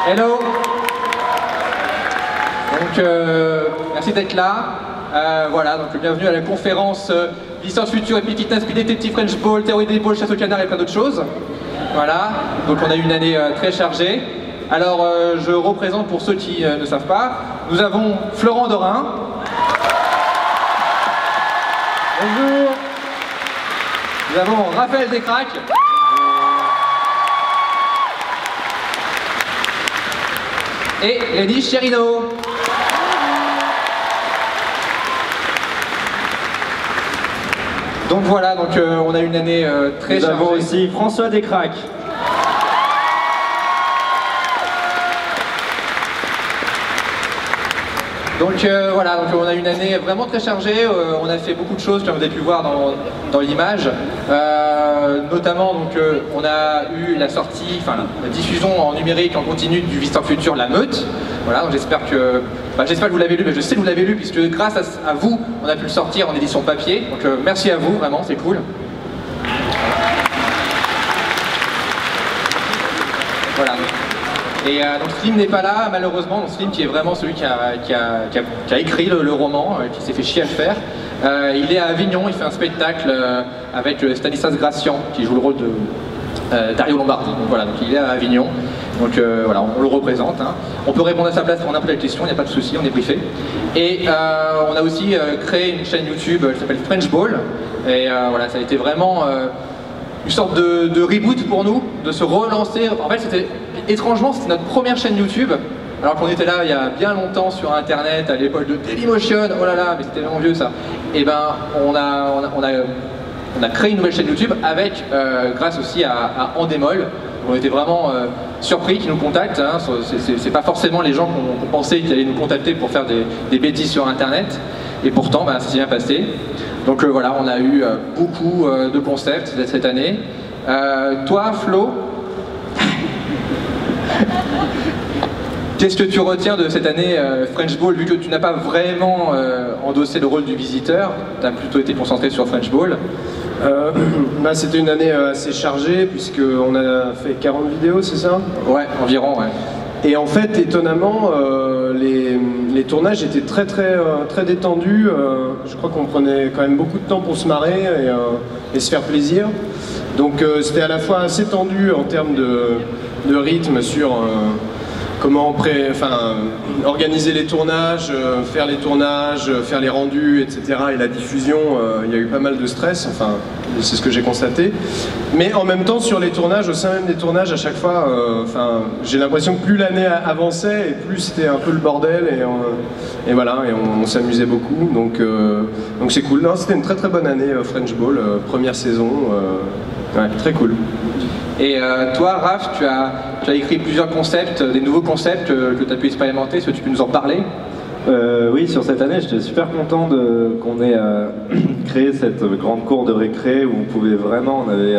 Hello. Donc, merci d'être là. Voilà, donc bienvenue à la conférence Licence Future et Petite Inspirité, Petit French Ball, Théorie des balls, chasse au canard et plein d'autres choses. Voilà, donc on a eu une année très chargée. Alors, je représente pour ceux qui ne savent pas, nous avons Florent Dorin. Bonjour. Nous avons Raphaël Descraques. Et Lenny Cherino. Donc voilà, donc on a une année très chargée. Nous avons aussi François Descraques. Donc voilà, donc on a une année vraiment très chargée, on a fait beaucoup de choses comme vous avez pu voir dans l'image, notamment donc on a eu la sortie, enfin la diffusion en numérique en continu du Licence Future La Meute. Voilà, donc j'espère que vous l'avez lu, mais je sais que vous l'avez lu puisque grâce à vous on a pu le sortir en édition papier, donc merci à vous, vraiment c'est cool. Voilà. Et donc Slim n'est pas là malheureusement, donc Slim qui est vraiment celui qui a écrit le roman, qui s'est fait chier à le faire. Il est à Avignon, il fait un spectacle avec Stanislas Gracian qui joue le rôle de Dario Lombardi. Donc voilà, donc il est à Avignon, donc voilà, on le représente. Hein. On peut répondre à sa place pour n'importe quelle question, il n'y a pas de souci, on est briefé. Et on a aussi créé une chaîne YouTube qui s'appelle French Ball. Et voilà, ça a été vraiment une sorte de reboot pour nous, de se relancer. En fait, étrangement, c'était notre première chaîne YouTube, alors qu'on était là il y a bien longtemps sur Internet, à l'époque de Dailymotion, oh là là, mais c'était vraiment vieux ça. Et ben, on a créé une nouvelle chaîne YouTube avec, grâce aussi à Endemol. On était vraiment surpris qu'ils nous contactent, hein. C'est pas forcément les gens qu'on pensait qui allaient nous contacter pour faire des bêtises sur Internet, et pourtant, ça s'est bien passé. Donc voilà, on a eu beaucoup de concepts cette année. Toi, Flo, qu'est-ce que tu retiens de cette année French Ball, vu que tu n'as pas vraiment endossé le rôle du visiteur, tu as plutôt été concentré sur French Ball? C'était une année assez chargée, puisqu'on a fait 40 vidéos, c'est ça? Ouais, environ, ouais. Et en fait, étonnamment, les tournages étaient très détendus. Je crois qu'on prenait quand même beaucoup de temps pour se marrer et se faire plaisir. Donc c'était à la fois assez tendu en termes de rythme sur comment organiser les tournages, faire les tournages, faire les rendus, etc. Et la diffusion, il y a eu pas mal de stress, enfin c'est ce que j'ai constaté. Mais en même temps, sur les tournages, au sein même des tournages, à chaque fois, j'ai l'impression que plus l'année avançait et plus c'était un peu le bordel, et voilà, et on s'amusait beaucoup, donc c'est cool. Non, c'était une très bonne année French Ball, première saison, ouais, très cool. Et toi, Raph, tu as écrit plusieurs concepts, des nouveaux concepts que tu as pu expérimenter. Est-ce que tu peux nous en parler? Oui, sur cette année, j'étais super content qu'on ait créé cette grande cour de récré où on avait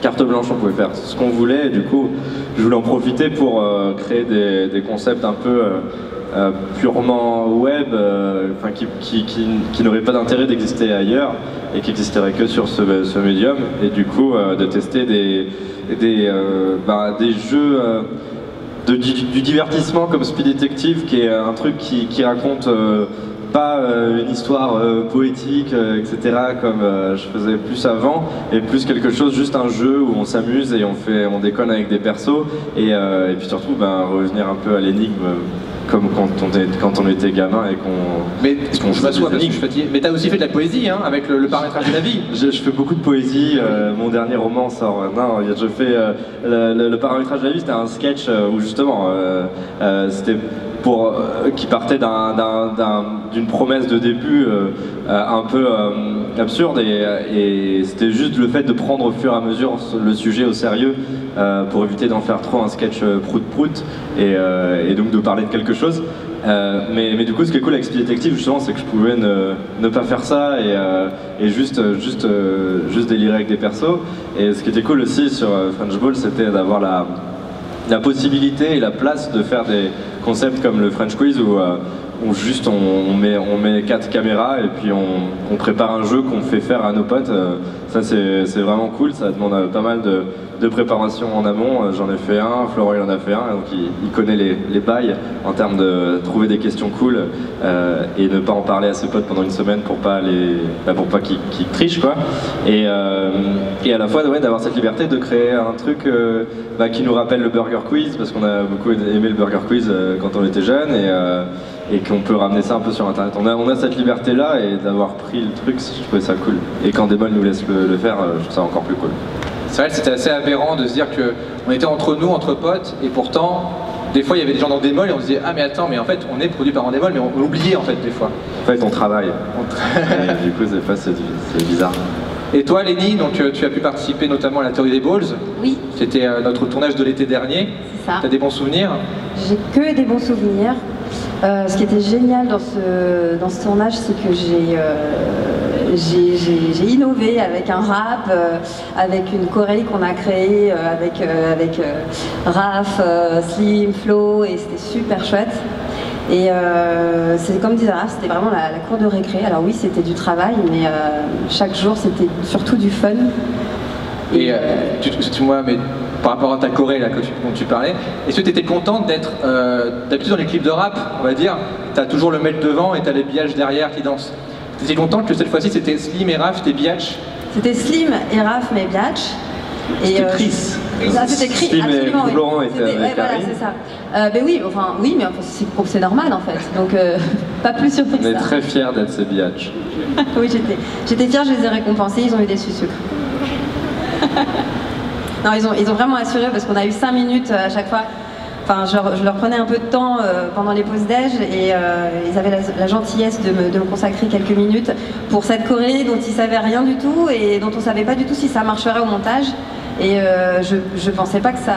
carte blanche, on pouvait faire ce qu'on voulait. Et du coup, je voulais en profiter pour créer des concepts un peu purement web, qui n'auraient pas d'intérêt d'exister ailleurs et qui n'existeraient que sur ce médium. Et du coup, de tester des jeux du divertissement comme Speed Detective, qui est un truc qui raconte pas une histoire poétique, etc. comme je faisais plus avant, et plus quelque chose, juste un jeu où on s'amuse et on déconne avec des persos, et puis surtout revenir un peu à l'énigme, comme quand on était gamin et qu'on... Mais je m'assois parce que je suis fatigué. Mais t'as aussi fait de la poésie, hein, avec le paramétrage de la vie. Je fais beaucoup de poésie, mon dernier roman sort... Non, je fais... le paramétrage de la vie, c'était un sketch où justement, c'était qui partait d'une promesse de début un peu absurde, et c'était juste le fait de prendre au fur et à mesure le sujet au sérieux pour éviter d'en faire trop un sketch prout-prout, et donc de parler de quelque chose. Mais du coup, ce qui est cool avec Speed Detective, justement, c'est que je pouvais ne pas faire ça et juste délirer avec des persos. Et ce qui était cool aussi sur French Ball, c'était d'avoir la possibilité et la place de faire des concepts comme le French Quiz où juste on met 4 caméras et puis on prépare un jeu qu'on fait faire à nos potes. Ça c'est vraiment cool, ça demande pas mal de préparation en amont. J'en ai fait un, Florent il en a fait un, donc il connaît les bails en termes de trouver des questions cool et ne pas en parler à ses potes pendant une semaine pour pas qu'ils trichent quoi. Et à la fois d'avoir cette liberté de créer un truc qui nous rappelle le Burger Quiz, parce qu'on a beaucoup aimé le Burger Quiz quand on était jeune, et qu'on peut ramener ça un peu sur internet. On a cette liberté là, et d'avoir pris le truc, je trouvais ça cool. Et quand Démol nous laisse le faire, je trouve ça encore plus cool. C'est vrai que c'était assez aberrant de se dire qu'on était entre nous, entre potes, et pourtant, des fois il y avait des gens dans Démol et on se disait ah mais attends, mais en fait on est produit par Démol, mais on l'oubliait en fait des fois. En fait on travaille. Et du coup des fois c'est bizarre. Et toi Lénie, donc tu as pu participer notamment à la théorie des balls. Oui. C'était notre tournage de l'été dernier. C'est ça. T'as des bons souvenirs? J'ai que des bons souvenirs. Ce qui était génial dans ce tournage, c'est que j'ai innové avec un rap, avec une choré qu'on a créée avec Raph, Slim, Flo, et c'était super chouette. Et c'est comme disait Raph, c'était vraiment la cour de récré. Alors oui, c'était du travail, mais chaque jour c'était surtout du fun. Et moi, mais par rapport à ta choré là, dont tu parlais, est-ce que tu étais contente d'être, d'habitude dans les clips de rap, on va dire, tu as toujours le mec devant et tu as les biatchs derrière qui dansent. Tu étais contente que cette fois-ci c'était Slim et Raph, tes biatchs? C'était Slim et Raph, mes biatchs. C'était Chris. Ça, c'était Chris, Slim absolument, et Laurent étaient avec voilà, Karim. c'est ça. Ben oui, mais c'est normal en fait, donc pas plus surpris que ça. On est très fiers d'être ces biatchs. Oui, j'étais fière, je les ai récompensés, ils ont eu des sucres. Non, ils ont vraiment assuré, parce qu'on a eu 5 minutes à chaque fois. Enfin, je leur prenais un peu de temps pendant les pauses déj, et ils avaient la gentillesse de me consacrer quelques minutes pour cette choré dont ils savaient rien du tout et dont on savait pas du tout si ça marcherait au montage. Et je pensais pas que ça...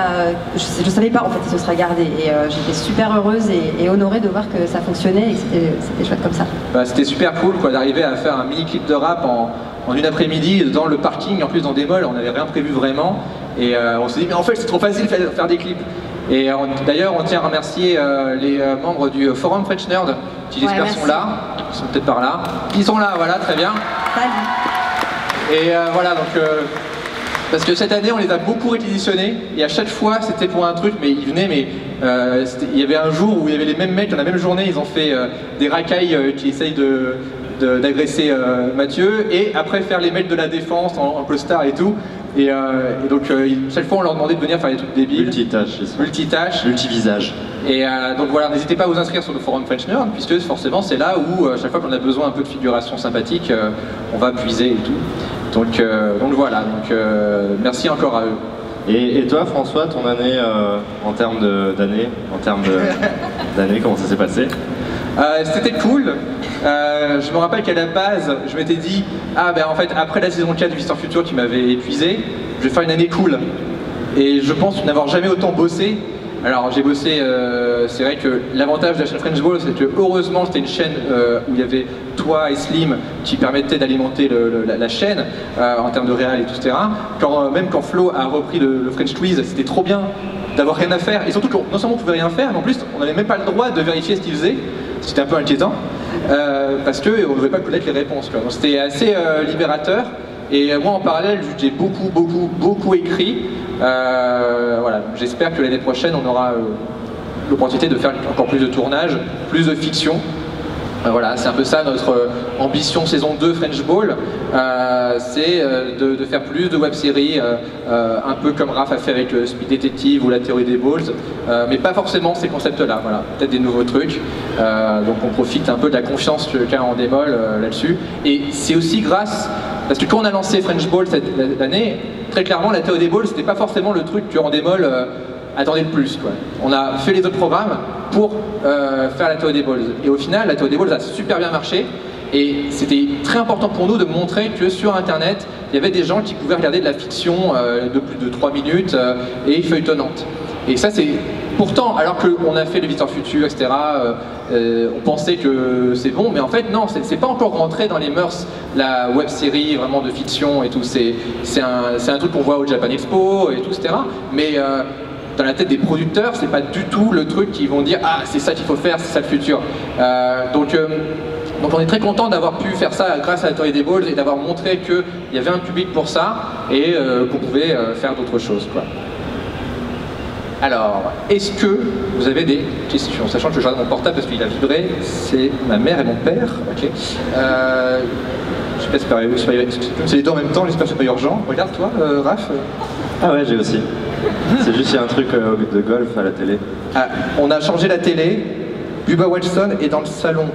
Je savais pas en fait si ce serait gardé, et j'étais super heureuse et honorée de voir que ça fonctionnait et que c'était chouette comme ça. Bah, c'était super cool quoi, d'arriver à faire un mini clip de rap en une après-midi dans le parking, en plus dans Démol, on n'avait rien prévu vraiment, et on s'est dit mais en fait c'est trop facile de faire des clips. Et d'ailleurs on tient à remercier les membres du forum French Nerd qui j'espère sont là, ils sont peut-être par là, ils sont là, voilà, très bien. Salut. Et voilà, donc parce que cette année on les a beaucoup réquisitionnés, et à chaque fois c'était pour un truc, mais ils venaient, mais il y avait un jour où il y avait les mêmes mecs dans la même journée, ils ont fait des racailles qui essayent d'agresser Mathieu, et après faire les mecs de la défense en costard et tout. Et donc chaque fois on leur demandait de venir faire des trucs débiles. Multitâches. Multivisage. Et donc voilà, n'hésitez pas à vous inscrire sur le forum French Nerd, puisque forcément c'est là où chaque fois qu'on a besoin un peu de figuration sympathique, on va puiser et tout. Donc voilà, merci encore à eux. Et toi François, ton année en termes d'année, comment ça s'est passé? C'était cool. Je me rappelle qu'à la base, je m'étais dit ah ben en fait après la saison 4 de Visiteur Futur qui m'avait épuisé, je vais faire une année cool. Et je pense n'avoir jamais autant bossé. Alors j'ai bossé, c'est vrai que l'avantage de la chaîne French Ball, c'est que heureusement c'était une chaîne où il y avait toi et Slim qui permettaient d'alimenter la chaîne en termes de réal et tout, etc. Même quand Flo a repris le French Quiz, c'était trop bien d'avoir rien à faire, et surtout que non seulement on pouvait rien faire, mais en plus on n'avait même pas le droit de vérifier ce qu'il faisait. C'était un peu inquiétant, parce qu'on ne devait pas connaître les réponses. Donc c'était assez libérateur, et moi en parallèle, j'ai beaucoup écrit. Voilà, j'espère que l'année prochaine on aura l'opportunité de faire encore plus de tournages, plus de fiction. Voilà, c'est un peu ça notre ambition saison 2 French Ball, c'est de faire plus de web-séries, un peu comme Raph a fait avec Speed Detective ou la théorie des balls, mais pas forcément ces concepts-là, voilà, peut-être des nouveaux trucs, donc on profite un peu de la confiance qu'a en Démol là-dessus, et c'est aussi grâce, parce que quand on a lancé French Ball cette année, très clairement la théorie des balls c'était pas forcément le truc que en Démol attendait le plus, quoi. On a fait les autres programmes pour faire la théorie des balls. Et au final, la théorie des balls a super bien marché. Et c'était très important pour nous de montrer que sur Internet, il y avait des gens qui pouvaient regarder de la fiction de plus de 3 minutes et feuilletonnante. Et ça, c'est... Pourtant, alors qu'on a fait le Visiteur Futur, etc., on pensait que c'est bon, mais en fait, non, c'est pas encore rentré dans les mœurs, la web-série vraiment de fiction et tout. C'est un truc qu'on voit au Japan Expo et tout, etc. Mais... dans la tête des producteurs, c'est pas du tout le truc qu'ils vont dire ah c'est ça qu'il faut faire, c'est ça le futur. Donc Donc on est très content d'avoir pu faire ça grâce à la théorie des balls et d'avoir montré qu'il y avait un public pour ça et qu'on pouvait faire d'autres choses, quoi. Alors, est-ce que vous avez des questions? Sachant que je regarde mon portable parce qu'il a vibré, c'est ma mère et mon père. Ok. Je sais pas, c'est les deux en même temps, j'espère que c'est pas urgent. Regarde toi, Raph. Ah ouais, j'ai aussi. C'est juste, il y a un truc de golf à la télé. Ah, on a changé la télé, Bubba Watson est dans le salon.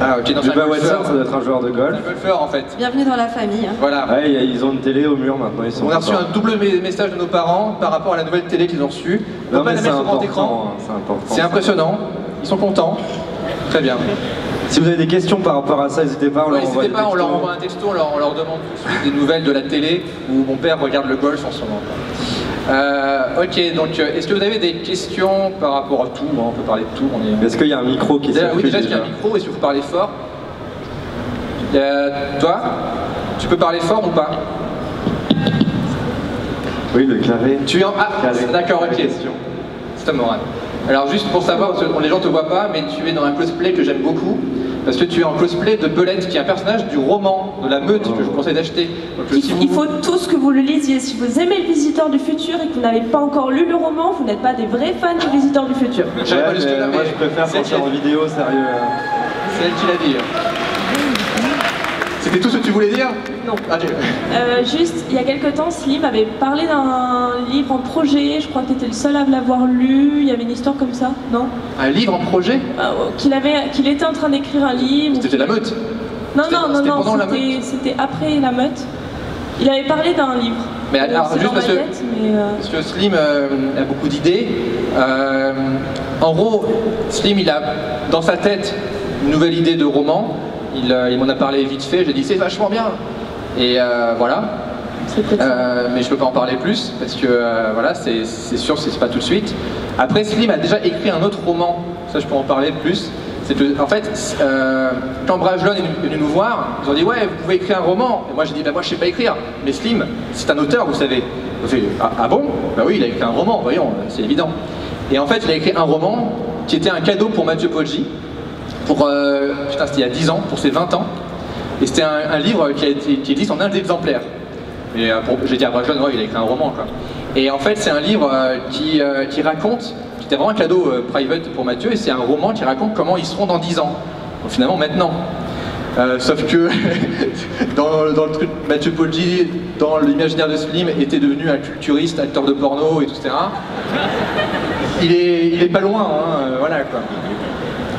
Ah ok, dans Bubba Watson, ça doit être un joueur de golf. Un golfeur en fait. Bienvenue dans la famille. Hein. Voilà. Ouais, ils ont une télé au mur maintenant. Ils sont on a reçu un double message de nos parents par rapport à la nouvelle télé qu'ils ont reçue. On peut pas la mettre sur grand écran. C'est important. C'est impressionnant. Ils sont contents. Très bien. Si vous avez des questions par rapport à ça, n'hésitez pas, on leur envoie un texto, on leur demande tout de suite des nouvelles de la télé où mon père regarde le golf en ce moment. Ok, donc est-ce que vous avez des questions par rapport à tout? On peut parler de tout. Est-ce qu'il y a un micro qui s'affiche? Oui, déjà, est-ce qu'il y a un micro? Est-ce que vous parlez fort? Toi, tu peux parler fort ou pas? Oui, le carré. Tu es en... Ah, d'accord, ok. C'est Moran. Alors juste pour savoir, parce que les gens ne te voient pas, mais tu es dans un cosplay que j'aime beaucoup. Parce que tu es en cosplay de Belette, qui est un personnage du roman, de la meute, que je vous conseille d'acheter. Il faut tous que vous le lisiez. Si vous aimez le Visiteur du Futur et que vous n'avez pas encore lu le roman, vous n'êtes pas des vrais fans du Visiteur du Futur. Moi je préfère quand c'est en vidéo, sérieux. C'est elle qui l'a dit. C'était tout ce que tu voulais dire? Non. Juste, il y a quelques temps, Slim avait parlé d'un livre en projet. Je crois que tu étais le seul à l'avoir lu. Il y avait une histoire comme ça, non? Un livre en projet? Qu'il était en train d'écrire un livre. C'était la meute? Non, c'était après la meute. Il avait parlé d'un livre. Mais alors, juste parce que Slim a beaucoup d'idées. En gros, Slim, il a dans sa tête une nouvelle idée de roman. Il m'en a parlé vite fait, j'ai dit c'est vachement bien. Et voilà. Mais je peux pas en parler plus parce que voilà, c'est sûr que c'est pas tout de suite. Après, Slim a déjà écrit un autre roman, ça je peux en parler plus. En fait, quand Brajlon est venu nous voir, ils ont dit ouais, vous pouvez écrire un roman. Et moi j'ai dit bah moi je sais pas écrire. Mais Slim, c'est un auteur, vous savez. On fait ah bon? Bah oui, il a écrit un roman, voyons, c'est évident. Et en fait, il a écrit un roman qui était un cadeau pour Mathieu Poggi. Putain, c'était il y a 10 ans, pour ses 20 ans. Et c'était un livre qui existe en un exemplaire. Et j'ai dit à Brajlon, ouais, il a écrit un roman, quoi. Et en fait, c'est un livre qui raconte, qui était vraiment un cadeau private pour Mathieu, et c'est un roman qui raconte comment ils seront dans 10 ans. Donc finalement, maintenant. Sauf que dans le truc, Mathieu Poggi, dans l'imaginaire de Slim, était devenu un culturiste, acteur de porno, et tout, etc. Il est pas loin, hein, voilà, quoi.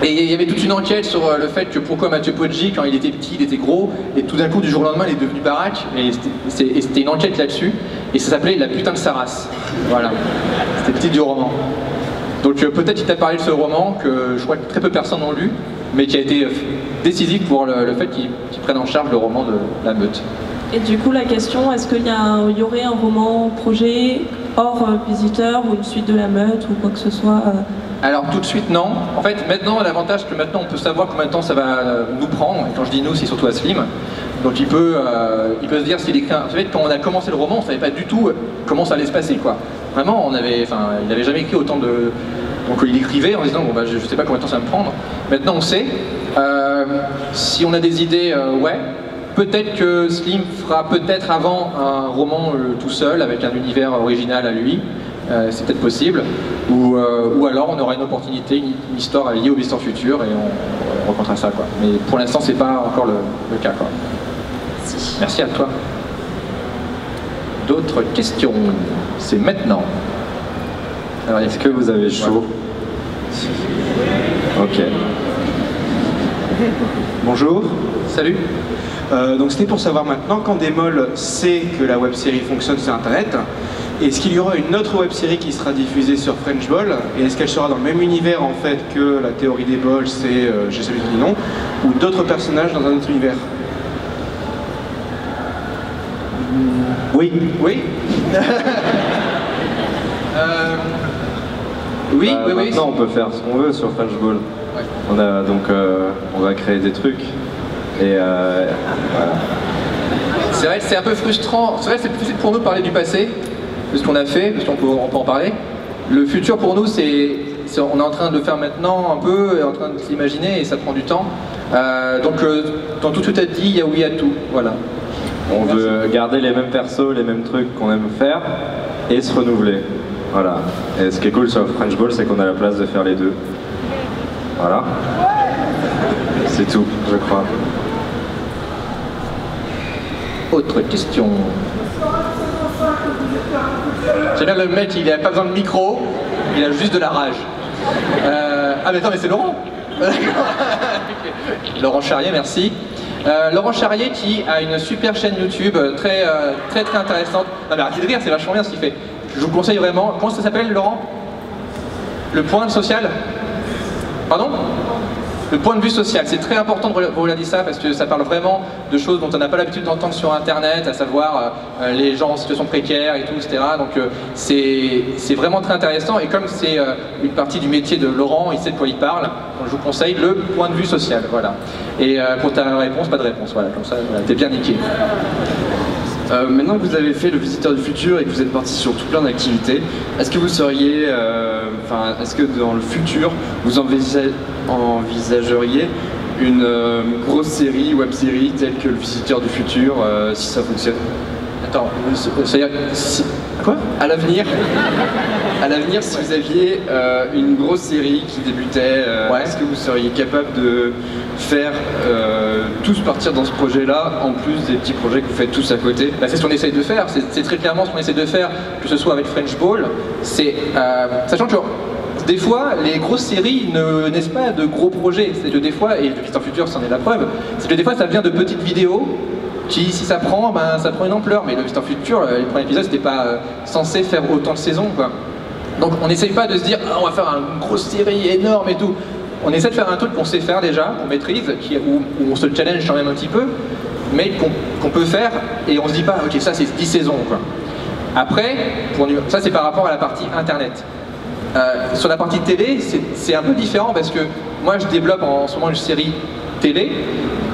Et il y avait toute une enquête sur le fait que pourquoi Mathieu Poggi, quand il était petit, il était gros, et tout d'un coup, du jour au lendemain, il est devenu baraque, et c'était une enquête là-dessus, et ça s'appelait La putain de sa race. Voilà, c'était le titre du roman. Donc peut-être qu'il t'a parlé de ce roman, que je crois que très peu de personnes l'ont lu, mais qui a été décisif pour le fait qu'il prenne en charge le roman de la meute. Et du coup, la question, est-ce qu'il y aurait un roman projet hors Visiteur ou une suite de la meute ou quoi que ce soit Alors tout de suite non. En fait maintenant l'avantage que maintenant on peut savoir combien de temps ça va nous prendre, et quand je dis nous c'est surtout à Slim, donc il peut se dire s'il écrit vous savez quand on a commencé le roman on savait pas du tout comment ça allait se passer quoi. Vraiment il n'avait jamais écrit autant de... Donc il écrivait en disant bon bah je sais pas combien de temps ça va me prendre. Maintenant on sait. Si on a des idées ouais. Peut-être que Slim fera peut-être avant un roman tout seul avec un univers original à lui. C'est peut-être possible, ou alors on aura une opportunité, une histoire liée au Visiteur Futur et on rencontrera ça quoi. Mais pour l'instant c'est pas encore le cas quoi. Merci à toi. D'autres questions? C'est maintenant. Alors est-ce que vous avez chaud? Ok. Bonjour. Salut. Donc c'était pour savoir maintenant quand Démol sait que la web-série fonctionne sur internet, est-ce qu'il y aura une autre web-série qui sera diffusée sur French Ball, et est-ce qu'elle sera dans le même univers en fait que la théorie des balls, c'est je sais plus le nom, ou d'autres personnages dans un autre univers? Oui. Oui. Oui. Maintenant on peut faire ce qu'on veut sur French Ball. Ouais. On va créer des trucs. Et voilà. C'est vrai que c'est un peu frustrant, c'est vrai que c'est plus pour nous de parler du passé, de ce qu'on a fait, parce qu'on peut en parler. Le futur pour nous, on est en train de le faire maintenant un peu, en train de s'imaginer et ça prend du temps. Donc dans tout ce que tu as dit, il y a oui à tout, voilà. On veut garder les mêmes persos, les mêmes trucs qu'on aime faire et se renouveler. Voilà. Et ce qui est cool sur French Ball, c'est qu'on a la place de faire les deux. Voilà. C'est tout, je crois. Autre question. J'aime bien le mec, il n'a pas besoin de micro, il a juste de la rage. Ah mais attends, mais c'est Laurent. Laurent Charrier, merci. Laurent Charrier qui a une super chaîne YouTube très intéressante. Non mais arrêtez de rire, c'est vachement bien ce qu'il fait. Je vous conseille vraiment. Comment ça s'appelle, Laurent? Le point social? Pardon? Le point de vue social, c'est très important de vous dire ça parce que ça parle vraiment de choses dont on n'a pas l'habitude d'entendre sur internet, à savoir les gens en situation précaire et tout, etc. Donc c'est vraiment très intéressant et comme c'est une partie du métier de Laurent, il sait de quoi il parle, donc je vous conseille le point de vue social, voilà. Et pour ta réponse, pas de réponse, voilà, comme ça, voilà, t'es bien niqué. Maintenant que vous avez fait le Visiteur du Futur et que vous êtes parti sur tout plein d'activités, est-ce que vous seriez, est-ce que dans le futur, vous envisageriez une grosse série, web-série telle que le Visiteur du Futur, si ça fonctionne? Attends, c'est-à-dire quoi? À l'avenir, si vous aviez une grosse série qui débutait, ouais. Est-ce que vous seriez capable de faire tous partir dans ce projet-là, en plus des petits projets que vous faites tous à côté? Bah, c'est ce qu'on essaye de faire, c'est très clairement ce qu'on essaie de faire, que ce soit avec French Ball, c'est sachant que des fois, les grosses séries ne naissent pas de gros projets, c'est que des fois, et le Visiteur Futur c'en est la preuve, c'est que des fois ça vient de petites vidéos qui, si ça prend, ben, ça prend une ampleur, mais le Visiteur Futur, les premiers épisodes, c'était pas censé faire autant de saisons, quoi. Donc on n'essaye pas de se dire ah, on va faire une grosse série énorme et tout. On essaie de faire un truc qu'on sait faire déjà, qu'on maîtrise, où on se challenge quand même un petit peu, mais qu'on peut faire et on se dit pas ok ça c'est 10 saisons, quoi. Après, ça c'est par rapport à la partie internet. Sur la partie télé, c'est un peu différent parce que moi je développe en ce moment une série télé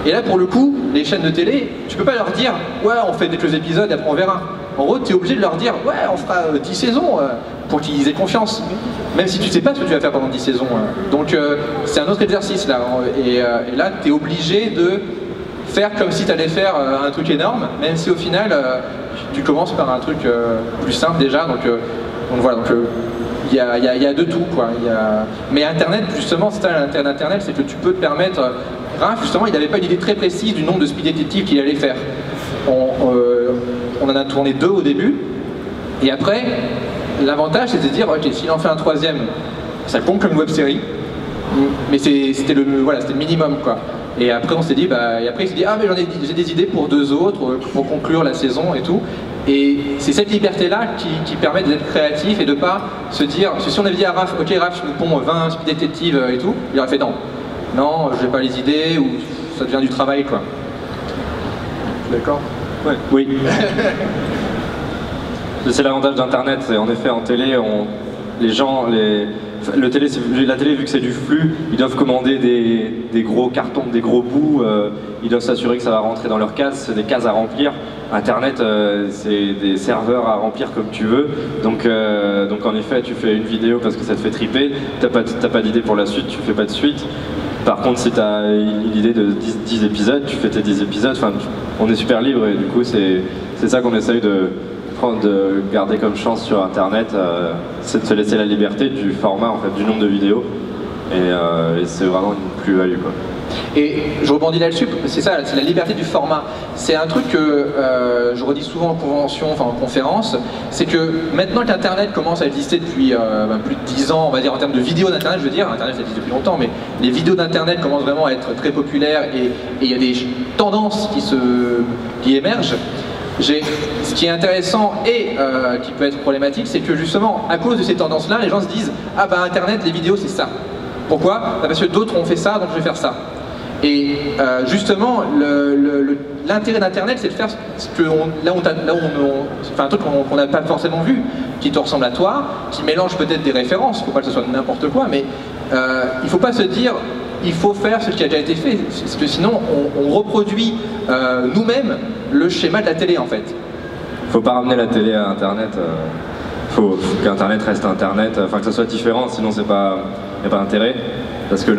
et là pour le coup, les chaînes de télé, tu peux pas leur dire ouais on fait quelques épisodes et après on verra. En gros, tu es obligé de leur dire ouais on fera 10 saisons pour qu'ils aient confiance, même si tu sais pas ce que tu vas faire pendant 10 saisons. Donc c'est un autre exercice là et là tu es obligé de faire comme si tu allais faire un truc énorme, même si au final tu commences par un truc plus simple déjà. Donc voilà. Il y a de tout, quoi. Mais Internet, justement, c'est ça l'intérêt d'Internet, c'est que tu peux te permettre... Raph, justement, il n'avait pas une idée très précise du nombre de speed détectives qu'il allait faire. On en a tourné 2 au début, et après, l'avantage, c'est de dire, ok, s'il en fait un 3e, ça compte comme une web-série, mais c'était le minimum, quoi. Et après, on s'est dit, et après, il s'est dit, ah, mais j'ai des idées pour 2 autres, pour conclure la saison et tout. Et c'est cette liberté-là qui permet d'être créatif et de pas se dire, parce que si on avait dit à Raph, ok Raph, je me ponds 20 speed détectives et tout, il aurait fait non, j'ai pas les idées, ou ça devient du travail, quoi. D'accord? Ouais. Oui. C'est l'avantage d'Internet, c'est en effet en télé, les gens, la télé vu que c'est du flux, ils doivent commander des gros cartons, des gros bouts, ils doivent s'assurer que ça va rentrer dans leur case, c'est des cases à remplir. Internet, c'est des serveurs à remplir comme tu veux, donc en effet tu fais une vidéo parce que ça te fait triper, t'as pas d'idée pour la suite, tu fais pas de suite. Par contre si t'as une idée de 10 épisodes, tu fais tes 10 épisodes, enfin on est super libre et du coup c'est ça qu'on essaye de garder comme chance sur Internet, c'est de se laisser la liberté du format, en fait, du nombre de vidéos, et c'est vraiment une plus-value, quoi. Et je rebondis là-dessus, c'est ça, c'est la liberté du format. C'est un truc que je redis souvent en convention, enfin en conférence, c'est que maintenant qu'Internet commence à exister depuis plus de 10 ans, on va dire en termes de vidéos d'Internet, je veux dire, Internet ça existe depuis longtemps, mais les vidéos d'Internet commencent vraiment à être très populaires et il y a des tendances qui émergent. Ce qui est intéressant et qui peut être problématique, c'est que justement, à cause de ces tendances-là, les gens se disent « Ah bah Internet, les vidéos, c'est ça ». Pourquoi? Parce que d'autres ont fait ça, donc je vais faire ça. Et justement, l'intérêt d'Internet, c'est de faire ce que un truc qu'on n'a pas forcément vu, qui te ressemble à toi, qui mélange peut-être des références, il ne faut pas que ce soit n'importe quoi, mais il ne faut pas se dire il faut faire ce qui a déjà été fait, parce que sinon on reproduit nous-mêmes le schéma de la télé, en fait. Faut pas ramener la télé à Internet, faut qu'Internet reste Internet, enfin que ça soit différent, sinon c'est pas, y a pas d'intérêt, parce que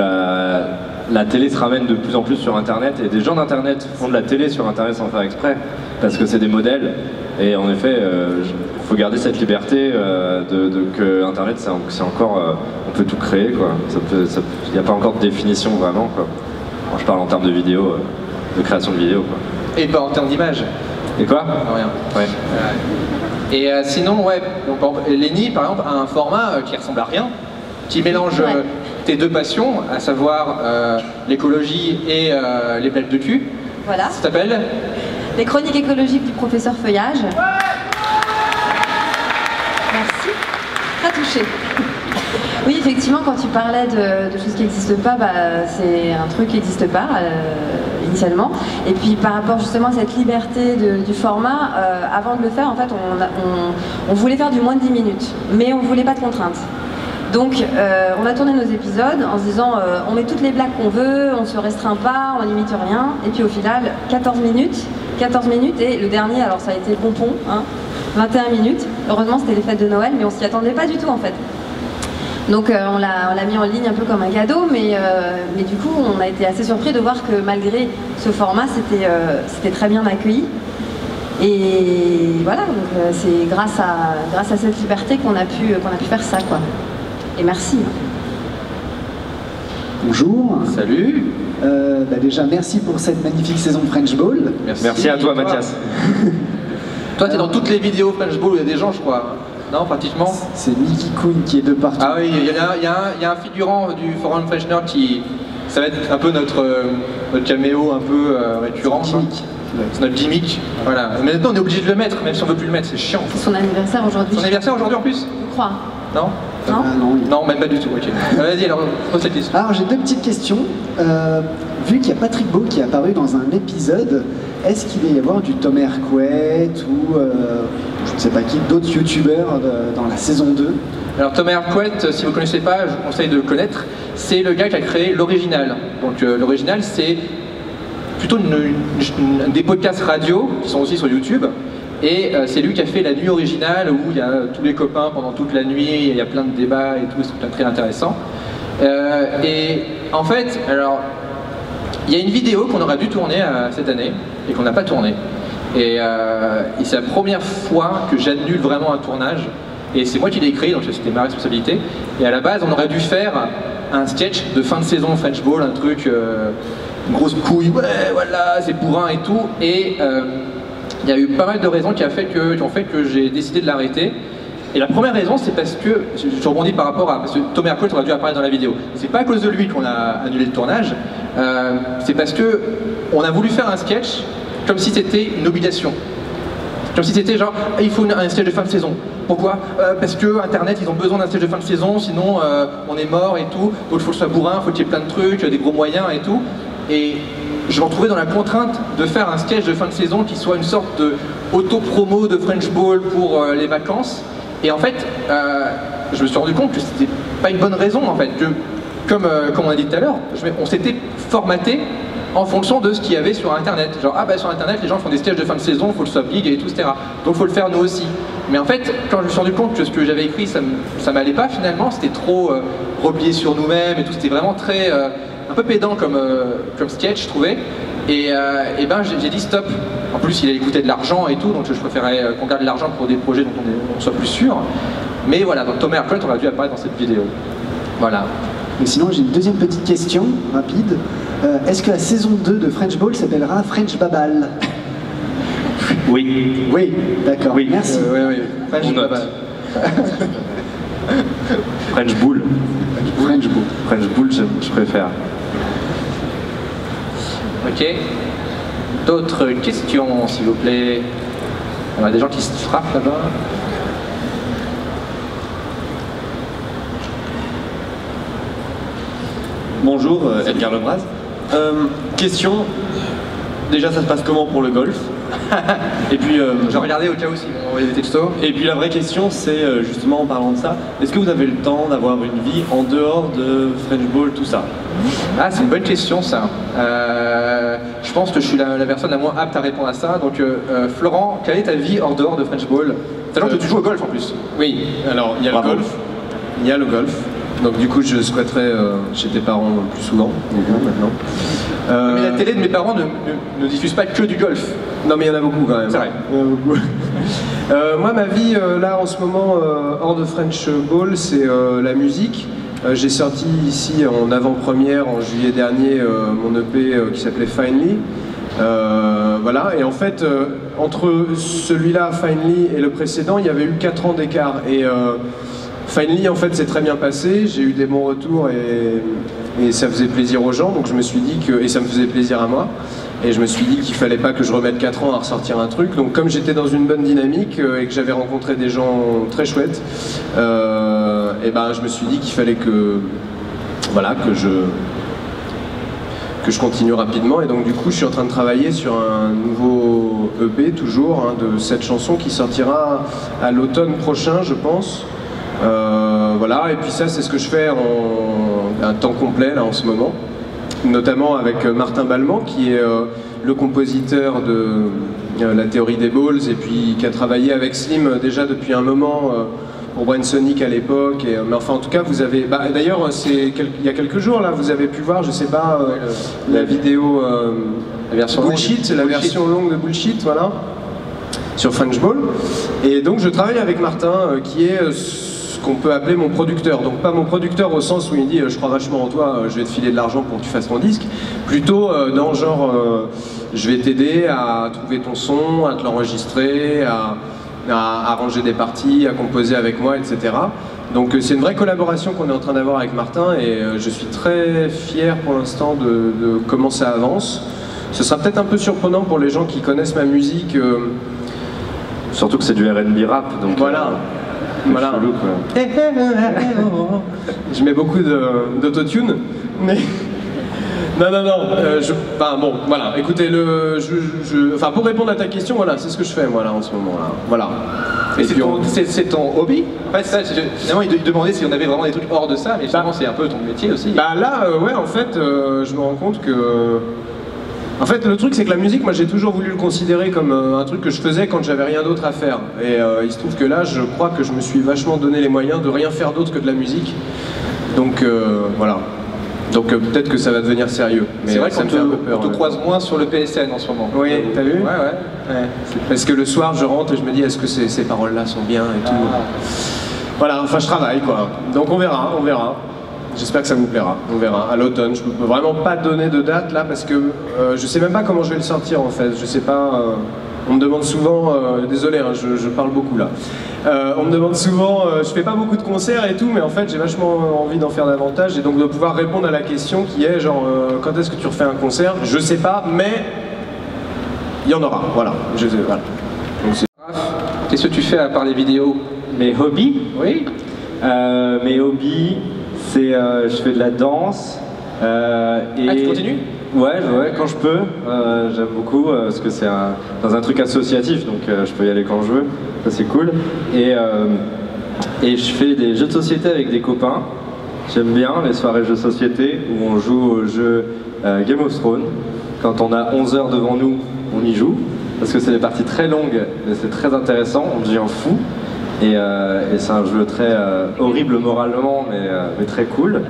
la télé se ramène de plus en plus sur Internet, et des gens d'Internet font de la télé sur Internet sans faire exprès, parce que c'est des modèles. Et en effet, il faut garder cette liberté que Internet, c'est encore, on peut tout créer, quoi. Il n'y a pas encore de définition vraiment, quoi. Quand je parle en termes de vidéo, de création de vidéo, quoi. Et pas en termes d'image. Et quoi? Rien. Ouais. Et sinon, ouais, donc, Lenny, par exemple, a un format qui ressemble à rien, qui mélange tes deux passions, à savoir l'écologie et les blagues de cul. Voilà. Ça s'appelle Les chroniques écologiques du professeur Feuillage. Merci. Très touché. Oui, effectivement, quand tu parlais de choses qui n'existent pas, c'est un truc qui n'existe pas initialement. Et puis par rapport justement à cette liberté du format, avant de le faire, en fait, on voulait faire du moins de 10 minutes, mais on ne voulait pas de contraintes. Donc on a tourné nos épisodes en se disant on met toutes les blagues qu'on veut, on ne se restreint pas, on n'imite rien. Et puis au final, 14 minutes, et le dernier, alors ça a été Pompon, hein, 21 minutes. Heureusement, c'était les fêtes de Noël, mais on s'y attendait pas du tout en fait. Donc on l'a mis en ligne un peu comme un cadeau, mais du coup on a été assez surpris de voir que malgré ce format, c'était très bien accueilli. Et voilà, donc c'est grâce à cette liberté qu'on a pu faire ça, quoi. Et merci. Bonjour. Salut. Déjà merci pour cette magnifique saison de French Ball. Merci à toi, Mathias. Toi, t'es dans toutes les vidéos French Ball où il y a des gens, je crois. Non, pratiquement. C'est Mickey Kuhn qui est de partout. Ah oui, il y a un figurant du Forum French Nerd qui... Ça va être un peu notre caméo un peu récurrent. C'est notre gimmick. Voilà. Mais maintenant, on est obligé de le mettre, même si on veut plus le mettre, c'est chiant. C'est son anniversaire aujourd'hui. Son anniversaire aujourd'hui en plus? Je crois. Non? Non, non, même pas du tout, ok. Vas-y, alors, pose cette question. Alors j'ai deux petites questions. Vu qu'il y a Patrick Beau qui est apparu dans un épisode, est-ce qu'il va y avoir du Tom Hercouet ou je ne sais pas qui, d'autres youtubeurs dans la saison 2? Alors Tom Hercouet, si vous ne connaissez pas, je vous conseille de le connaître. C'est le gars qui a créé l'Original. Donc l'Original, c'est plutôt des podcasts radio qui sont aussi sur YouTube. Et c'est lui qui a fait La Nuit Originale, où il y a tous les copains pendant toute la nuit, il y a plein de débats et tout, c'est très intéressant. Et en fait, alors, il y a une vidéo qu'on aurait dû tourner cette année, et qu'on n'a pas tournée. Et c'est la première fois que j'annule vraiment un tournage. Et c'est moi qui l'ai écrit, donc c'était ma responsabilité. Et à la base, on aurait dû faire un sketch de fin de saison French Ball, un truc, une grosse couille, ouais, voilà, c'est bourrin et tout. Et il y a eu pas mal de raisons qui ont fait que j'ai décidé de l'arrêter. Et la première raison, c'est parce que, je rebondis par rapport à, parce que Tom Hercouet aurait dû apparaître dans la vidéo. C'est pas à cause de lui qu'on a annulé le tournage, c'est parce que on a voulu faire un sketch comme si c'était une obligation. Comme si c'était genre, il faut un sketch de fin de saison. Pourquoi? Parce que Internet, ils ont besoin d'un sketch de fin de saison, sinon on est mort et tout. Donc il faut que ce soit bourrin, il faut qu'il y ait plein de trucs, des gros moyens et tout. Et je me retrouvais dans la contrainte de faire un sketch de fin de saison qui soit une sorte de auto-promo de French Ball pour les vacances. Et en fait, je me suis rendu compte que c'était pas une bonne raison en fait. Que, comme on a dit tout à l'heure, on s'était formaté en fonction de ce qu'il y avait sur Internet. Genre, ah bah sur Internet, les gens font des sketchs de fin de saison, il faut que ce soit big et tout, etc. Donc il faut le faire nous aussi. Mais en fait, quand je me suis rendu compte que ce que j'avais écrit, ça m'allait pas finalement, c'était trop replié sur nous-mêmes et tout, c'était vraiment très... un peu pédant comme sketch, je trouvais. Et ben j'ai dit stop. En plus, il allait coûter de l'argent et tout, donc je préférais qu'on garde de l'argent pour des projets dont on soit plus sûr. Mais voilà, donc Tom Hercouet aurait dû apparaître dans cette vidéo. Voilà. Mais sinon, j'ai une deuxième petite question, rapide. Est-ce que la saison 2 de French Ball s'appellera French Babal? Oui. Oui, d'accord. Oui. Merci. Oui. On note. French Bull. French Ball. French Bull, je préfère. Ok. D'autres questions, s'il vous plaît? Il y a des gens qui se frappent là-bas. Bonjour, Edgar Lebras. Question, déjà ça se passe comment pour le golf? Et puis, je regardais au cas où si on envoyait des textos. Et puis la vraie question c'est justement en parlant de ça, est-ce que vous avez le temps d'avoir une vie en dehors de French Ball, tout ça? Ah, c'est une bonne question ça. Je pense que je suis la personne la moins apte à répondre à ça. Donc Florent, quelle est ta vie en dehors de French Ball? Sachant que tu joues au golf en plus. Oui, alors il y a le golf, Donc du coup, je squatterai chez tes parents plus souvent, maintenant. Mais la télé de mes parents ne diffuse pas que du golf. Non mais il y en a beaucoup quand même. C'est vrai. Il y en a beaucoup. Moi, ma vie, là, en ce moment, hors de French Ball, c'est la musique. J'ai sorti ici en avant-première, en juillet dernier, mon EP qui s'appelait Finally. Voilà, et en fait, entre celui-là, Finally, et le précédent, il y avait eu 4 ans d'écart. Et Finally, en fait, c'est très bien passé, j'ai eu des bons retours et ça faisait plaisir aux gens, donc je me suis dit que, et ça me faisait plaisir à moi, et je me suis dit qu'il fallait pas que je remette 4 ans à ressortir un truc. Donc comme j'étais dans une bonne dynamique et que j'avais rencontré des gens très chouettes, et ben je me suis dit qu'il fallait que, voilà, que je continue rapidement. Et donc du coup je suis en train de travailler sur un nouveau EP toujours, hein, de 7 chansons qui sortira à l'automne prochain, je pense. Voilà, et puis ça c'est ce que je fais en un temps complet là en ce moment, notamment avec Martin Balmont qui est le compositeur de La Théorie des Balls et puis qui a travaillé avec Slim déjà depuis un moment pour Brainsonic à l'époque. Mais enfin en tout cas vous avez, d'ailleurs il y a quelques jours là vous avez pu voir, je sais pas, la vidéo la version Bullshit, la version longue de Bullshit, voilà, sur French Ball. Et donc je travaille avec Martin qui est ce qu'on peut appeler mon producteur. Donc pas mon producteur au sens où il dit je crois vachement en toi, je vais te filer de l'argent pour que tu fasses ton disque. Plutôt dans genre je vais t'aider à trouver ton son, à te l'enregistrer, à arranger des parties, à composer avec moi, etc. Donc c'est une vraie collaboration qu'on est en train d'avoir avec Martin et je suis très fier pour l'instant de comment ça avance. Ce sera peut-être un peu surprenant pour les gens qui connaissent ma musique. Surtout que c'est du R&B rap, donc voilà. Voilà. Chelou, quoi. Je mets beaucoup d'autotune, mais bon, voilà. Écoutez, enfin, pour répondre à ta question, voilà, c'est ce que je fais moi là en ce moment là. Voilà. Et c'est ton hobby? Ouais, ça, finalement, il demandait si on avait vraiment des trucs hors de ça, mais finalement, c'est un peu ton métier aussi. Là, ouais, en fait, je me rends compte que. En fait, le truc, c'est que la musique, moi, j'ai toujours voulu le considérer comme un truc que je faisais quand j'avais rien d'autre à faire. Et il se trouve que là, je crois que je me suis vachement donné les moyens de rien faire d'autre que de la musique. Donc, voilà. Donc, peut-être que ça va devenir sérieux. Mais c'est vrai ça qu'on me fait un peu peur. te croise moins sur le PSN en ce moment. Oui, t'as vu? Ouais. Parce que le soir, je rentre et je me dis, est-ce que ces paroles-là sont bien et tout. Voilà, enfin, je travaille, quoi. Donc, on verra. J'espère que ça vous plaira, on verra, à l'automne. Je peux vraiment pas donner de date là parce que je sais même pas comment je vais le sortir en fait. Je sais pas, on me demande souvent, désolé hein, je parle beaucoup là. On me demande souvent, je fais pas beaucoup de concerts et tout, mais en fait j'ai vachement envie d'en faire davantage et donc de pouvoir répondre à la question qui est genre quand est-ce que tu refais un concert? Je sais pas, mais il y en aura, voilà. Voilà. Qu'est-ce que tu fais à part les vidéos? Mes hobbies? Oui. Mes hobbies, c'est je fais de la danse. Et tu continues? Ouais, quand je peux. J'aime beaucoup parce que c'est dans un truc associatif, donc je peux y aller quand je veux. Ça c'est cool. Et je fais des jeux de société avec des copains. J'aime bien les soirées jeux de société où on joue au jeu Game of Thrones. Quand on a 11 heures devant nous, on y joue. Parce que c'est des parties très longues, mais c'est très intéressant, on devient fou. Et c'est un jeu très horrible moralement, mais très cool.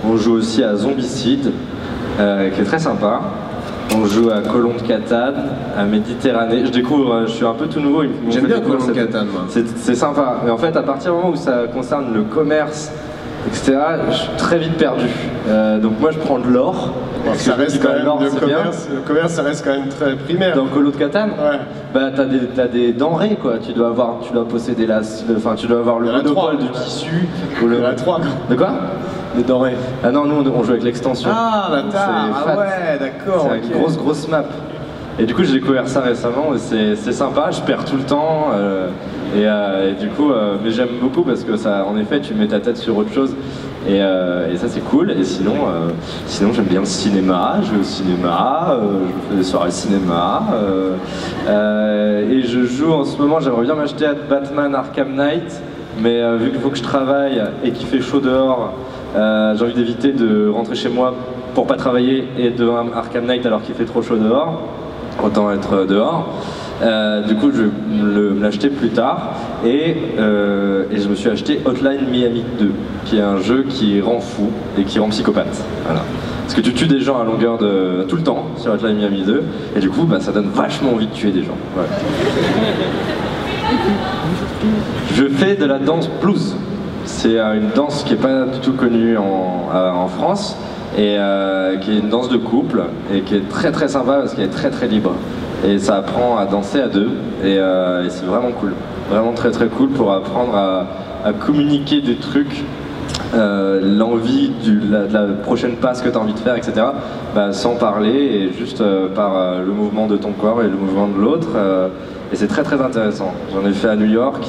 On joue aussi à Zombicide, qui est très sympa. On joue à Colombe de Catane, à Méditerranée. Je découvre, je suis un peu tout nouveau. J'aime bien Colombe de Catane, moi. C'est sympa. Mais en fait, à partir du moment où ça concerne le commerce, etc., je suis très vite perdu. Donc moi, je prends de l'or. Ça reste quand même le commerce, ça reste quand même très primaire. Dans Colo de Catane, ouais. Bah t'as des denrées quoi. Tu dois posséder tu dois avoir le monopole du tissu. Ou la 3 De quoi? Des denrées. Ah non, nous on joue avec l'extension. Ah bâtard. Ouais, d'accord. C'est une grosse map. Et du coup j'ai découvert ça récemment. C'est sympa. Je perds tout le temps. Et du coup, mais j'aime beaucoup parce que ça, en effet, tu mets ta tête sur autre chose. Et ça c'est cool. Et sinon j'aime bien le cinéma. Je vais au cinéma, je fais des soirées cinéma. Et je joue en ce moment. J'aimerais bien m'acheter à Batman Arkham Knight, mais vu qu'il faut que je travaille et qu'il fait chaud dehors, j'ai envie d'éviter de rentrer chez moi pour pas travailler et devant Arkham Knight alors qu'il fait trop chaud dehors. Autant être dehors. Du coup, je vais me l'acheter plus tard et je me suis acheté Hotline Miami 2, qui est un jeu qui rend fou et qui rend psychopathe. Voilà. Parce que tu tues des gens à longueur de tout le temps sur Hotline Miami 2 et du coup, ça donne vachement envie de tuer des gens. Ouais. Je fais de la danse blues. C'est une danse qui n'est pas du tout connue en France et qui est une danse de couple et qui est très très sympa parce qu'elle est très très libre. Et ça apprend à danser à deux et c'est vraiment cool. Vraiment très très cool pour apprendre à communiquer des trucs, l'envie de la prochaine passe que tu as envie de faire, etc. Sans parler et juste par le mouvement de ton corps et le mouvement de l'autre. Et c'est très très intéressant. J'en ai fait à New York,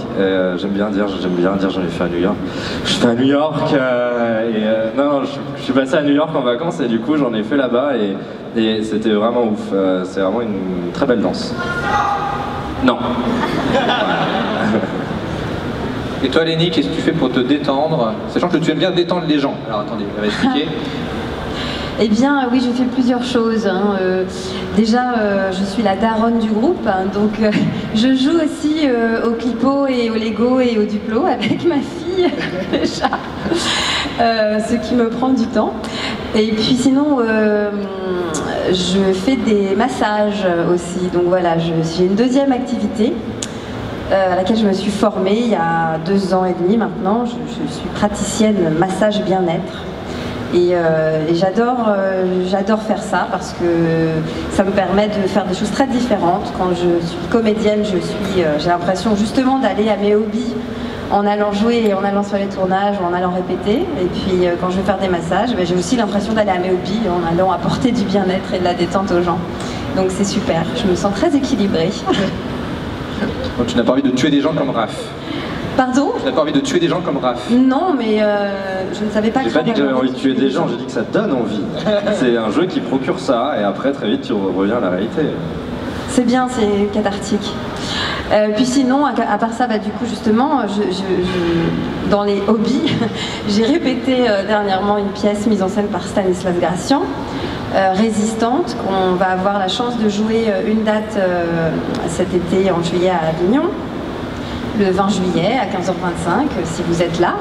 j'aime bien dire j'en ai fait à New York. Je fais à New York non, je suis passé à New York en vacances et du coup j'en ai fait là-bas et c'était vraiment ouf. C'est vraiment une très belle danse. Non. Et toi Lenny, qu'est-ce que tu fais pour te détendre? Sachant que tu aimes bien détendre les gens. Alors attendez, on va expliquer. Eh bien, oui, je fais plusieurs choses. Déjà, je suis la daronne du groupe, donc je joue aussi au clipo et au Lego et au Duplo avec ma fille, déjà, ce qui me prend du temps. Et puis sinon, je fais des massages aussi, donc voilà, j'ai une deuxième activité à laquelle je me suis formée il y a 2 ans et demi maintenant. Je suis praticienne massage bien-être. Et j'adore faire ça parce que ça me permet de faire des choses très différentes. Quand je suis comédienne, j'ai l'impression justement d'aller à mes hobbies en allant jouer et en allant sur les tournages ou en allant répéter. Et puis quand je vais faire des massages, j'ai aussi l'impression d'aller à mes hobbies en allant apporter du bien-être et de la détente aux gens. Donc c'est super, je me sens très équilibrée. Donc tu n'as pas envie de tuer des gens comme Raph? Pardon? Tu n'as pas envie de tuer des gens comme Raph? Non, mais je ne savais pas que... J'ai pas dit que j'avais envie de tuer des gens, j'ai dit que ça donne envie. C'est un jeu qui procure ça, et après, très vite, tu reviens à la réalité. C'est bien, c'est cathartique. Puis sinon, à part ça, du coup, justement, dans les hobbies, j'ai répété dernièrement une pièce mise en scène par Stanislas Gracian, Résistante, qu'on va avoir la chance de jouer une date cet été, en juillet, à Avignon. Le 20 juillet à 15h25, si vous êtes là,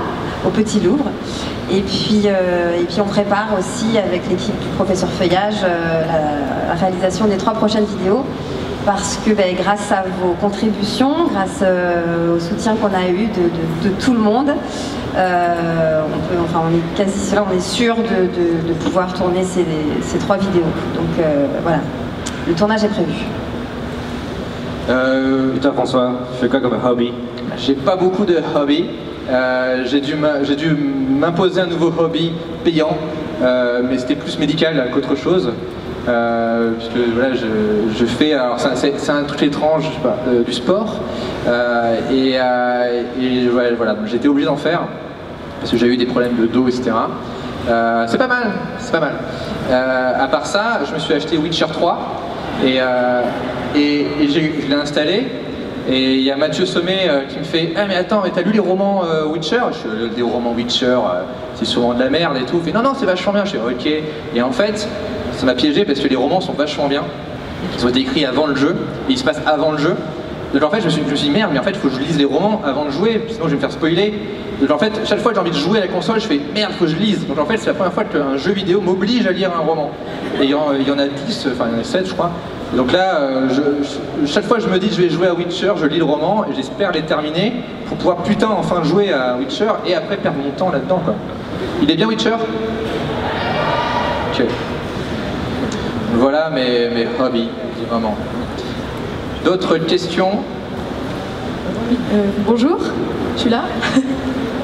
au Petit Louvre. Et puis on prépare aussi avec l'équipe du Professeur Feuillage la réalisation des 3 prochaines vidéos parce que grâce à vos contributions, grâce au soutien qu'on a eu de tout le monde, on est sûr de pouvoir tourner ces 3 vidéos. Donc voilà, le tournage est prévu. Et toi François, tu fais quoi comme hobby? J'ai pas beaucoup de hobbies. J'ai dû m'imposer un nouveau hobby payant, mais c'était plus médical qu'autre chose. Puisque voilà, je fais, alors c'est un truc étrange, je sais pas, du sport. Voilà, j'étais obligé d'en faire parce que j'ai eu des problèmes de dos, etc. C'est pas mal, c'est pas mal. À part ça, je me suis acheté Witcher 3 et je l'ai installé. Et il y a Mathieu Sommet qui me fait « Ah mais attends, mais t'as lu les romans Witcher ?» Je dis « Les romans Witcher, c'est souvent de la merde et tout. » Il fait « Non, non, c'est vachement bien. » Je fais « Ok. » Et en fait, ça m'a piégé parce que les romans sont vachement bien. Ils ont été écrits avant le jeu, et ils se passent avant le jeu. Donc en fait, je me suis dit « Merde, mais en fait, il faut que je lise les romans avant de jouer, sinon je vais me faire spoiler. » Donc en fait, chaque fois que j'ai envie de jouer à la console, je fais « Merde, il faut que je lise. » Donc en fait, c'est la première fois qu'un jeu vidéo m'oblige à lire un roman. Et il y en a 10, enfin il y en a 7 je crois. Donc là, chaque fois que je me dis je vais jouer à Witcher, je lis le roman et j'espère les terminer pour pouvoir putain enfin jouer à Witcher et après perdre mon temps là-dedans quoi. Il est bien Witcher? Ok. Voilà mes hobbies, vraiment. D'autres questions? Bonjour, je suis là.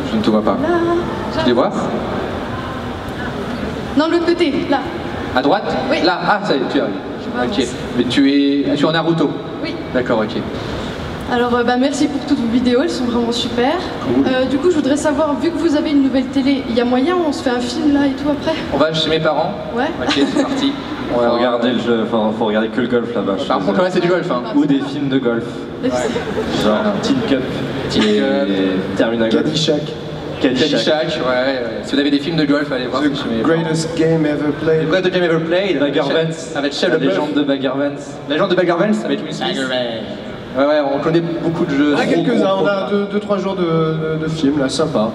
Je ne te vois pas. Là. Tu les vois? Non, de l'autre côté, là. À droite? Oui. Là, ah ça y est, tu arrives. Ok, mais tu es en Naruto? Oui. D'accord, ok. Alors merci pour toutes vos vidéos, elles sont vraiment super. Cool. Du coup, je voudrais savoir, vu que vous avez une nouvelle télé, il y a moyen, on se fait un film là et tout après? On va chez mes parents? Ouais. Ok, c'est parti. On va regarder le jeu, enfin faut regarder que le golf là-bas. Par contre, ouais, c'est du golf. Hein. Ou des films de golf. Ouais. Genre Tin Cup et Terminator. Caddyshack. Caddyshack, ouais. Si vous avez des films de golf, allez voir. The greatest game ever played. The greatest game ever played. Bagger Vance. Avec Shia La LaBeouf. légende de Bagger Vance. La légende de Bagger Vance avec Will Smith. Ouais, on connaît beaucoup de jeux. On a quelques-uns, on a 2-3 jours de films là, sympa.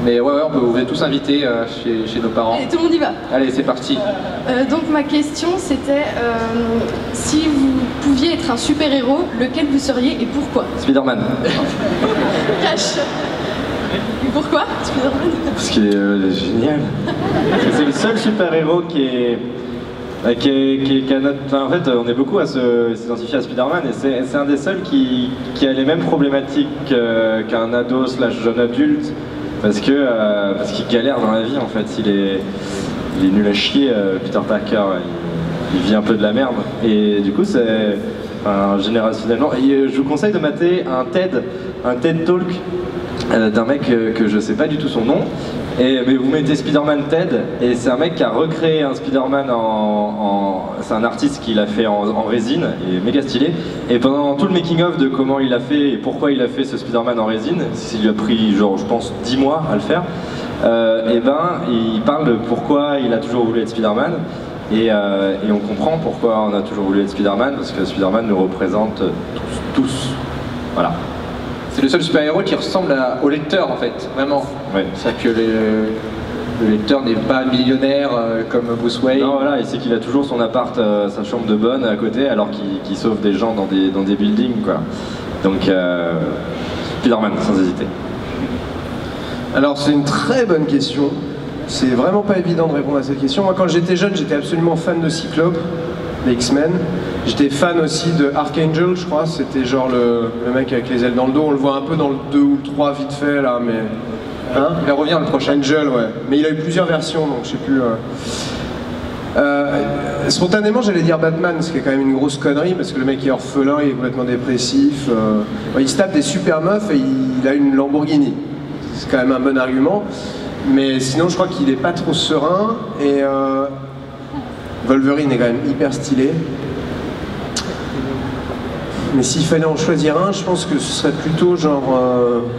Mais ouais, on peut vous êtes tous invités chez nos parents. Et tout le monde y va. Allez, c'est parti. Donc ma question c'était si vous pouviez être un super-héros, lequel vous seriez et pourquoi? Spider-Man. Cash. Et pourquoi Spider-Man? Parce qu'il est génial. C'est le seul super-héros qui a notre... Enfin, en fait, on est beaucoup à s'identifier à Spider-Man et c'est un des seuls qui a les mêmes problématiques qu'un ado / jeune adulte parce qu'il galère dans la vie en fait. Il est nul à chier, Peter Parker. Il vit un peu de la merde et du coup c'est générationnellement. Et je vous conseille de mater un TED Talk d'un mec que je sais pas du tout son nom. Mais vous mettez Spider-Man TED et c'est un mec qui a recréé un Spider-Man c'est un artiste qui l'a fait en résine, il est méga stylé. Et pendant tout le making-of de comment il a fait et pourquoi il a fait ce Spider-Man en résine, il lui a pris genre je pense 10 mois à le faire, il parle de pourquoi il a toujours voulu être Spider-Man et on comprend pourquoi on a toujours voulu être Spider-Man parce que Spider-Man nous représente tous. Voilà. C'est le seul super-héros qui ressemble au lecteur en fait, vraiment. Ouais. C'est-à-dire que le lecteur n'est pas millionnaire comme Bruce Wayne. Non, voilà, il sait qu'il a toujours son appart, sa chambre de bonne à côté, alors qu'il sauve des gens dans des buildings, quoi. Donc, Spider-Man, sans hésiter. Alors c'est une très bonne question. C'est vraiment pas évident de répondre à cette question. Moi quand j'étais jeune, j'étais absolument fan de Cyclope, les X-Men. J'étais fan aussi de Archangel, je crois. C'était genre le mec avec les ailes dans le dos. On le voit un peu dans le 2 ou le 3 vite fait là, mais... Hein, il va revenir le prochain. Angel, ouais. Mais il a eu plusieurs versions, donc je sais plus... Spontanément, j'allais dire Batman, ce qui est quand même une grosse connerie, parce que le mec est orphelin, il est complètement dépressif. Il se tape des super meufs et il a une Lamborghini. C'est quand même un bon argument. Mais sinon, je crois qu'il est pas trop serein. Et Wolverine est quand même hyper stylé. Mais s'il fallait en choisir un, je pense que ce serait plutôt genre,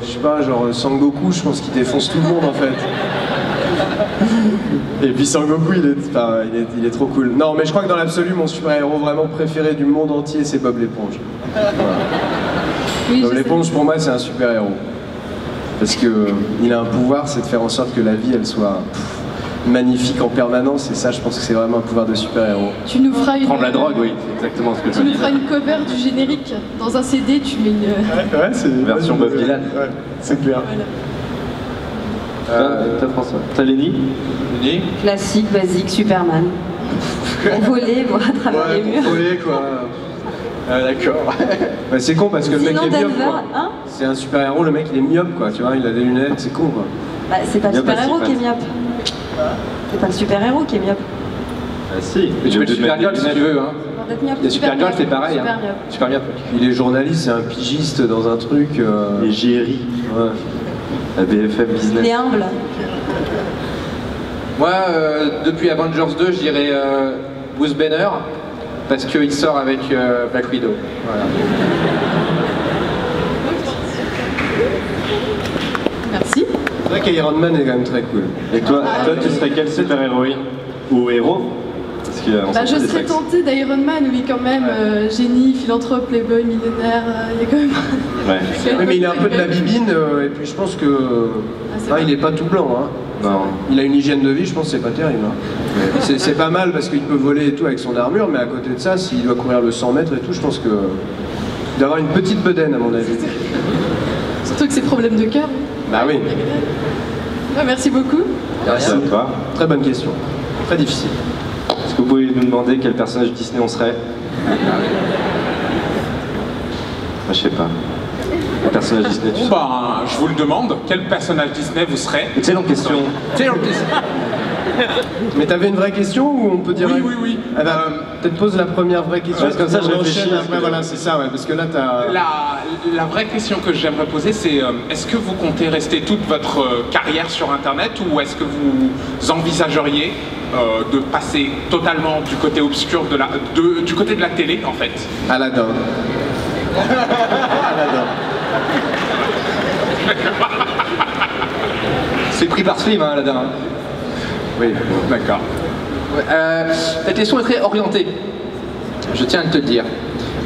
je sais pas, genre Sangoku, je pense qu'il défonce tout le monde en fait. Et puis Sangoku, il est trop cool. Non, mais je crois que dans l'absolu, mon super-héros vraiment préféré du monde entier, c'est Bob l'éponge. Voilà. Oui, Bob l'éponge, pour moi, c'est un super-héros. Parce qu'il a un pouvoir, c'est de faire en sorte que la vie, elle soit magnifique en permanence, et ça je pense que c'est vraiment un pouvoir de super-héros. Tu nous feras une... Prendre la drogue, oui, c'est exactement ce que tu nous feras une cover du générique. Dans un CD, tu mets une... Ouais, c'est une version Bob Dylan. Ouais, c'est clair. Voilà. T'as François. T'as Lenny? Classique, basique, Superman. Voler, voir à travers les murs. Voler, quoi. D'accord. Bah, c'est con parce que le mec Sinon, est myope, Denver, quoi. hein? C'est un super-héros, le mec il est myope, quoi. Tu vois, il a des lunettes, c'est con, quoi. Bah, c'est pas le Myope, super-héros pas qui est myope. C'est pas le super-héros qui est myope. Ah si. Mais tu peux être Supergirl si tu veux, hein. Et Supergirl c'est pareil, hein. Super myope. Il est journaliste, c'est un pigiste dans un truc. Les JRI. Ouais. La BFM Business. Il est humble. Moi, depuis Avengers 2, je dirais Bruce Banner, parce qu'il sort avec Black Widow. Voilà. Merci. C'est vrai qu'Iron Man est quand même très cool. Et toi, tu serais quelle super-héroïne? Ou héros? Parce que, Je serais tentée d'Iron Man, oui quand même. Génie, philanthrope, playboy, millionnaire, il y a quand même... Ouais. Oui, mais il a un peu de la bibine, et puis je pense que... il est pas tout blanc, hein. Non. Il a une hygiène de vie, je pense que c'est pas terrible. Hein. C'est pas mal parce qu'il peut voler et tout avec son armure, mais à côté de ça, s'il doit courir le 100 mètres et tout, je pense que... d'avoir une petite bedaine à mon avis. Surtout que c'est problème de cœur. Bah oui. Merci beaucoup. Merci à toi. Très bonne question. Très difficile. Est-ce que vous pouvez nous demander quel personnage Disney on serait? Je sais pas. Un personnage Disney, tu sais. Je vous le demande, quel personnage Disney vous serez? Excellente question. Mais t'avais une vraie question ou on peut dire... Oui. Peut-être pose la première vraie question. Ouais, comme ça, je réfléchis. Après, voilà, c'est ça, ouais, parce que là, t'as... La vraie question que j'aimerais poser, c'est est-ce que vous comptez rester toute votre carrière sur Internet ou est-ce que vous envisageriez de passer totalement du côté obscur du côté de la télé, en fait? Aladdin. Aladdin. C'est pris par Slim, hein, là-dedans. Oui, d'accord. Ta question est très orientée, je tiens à te le dire.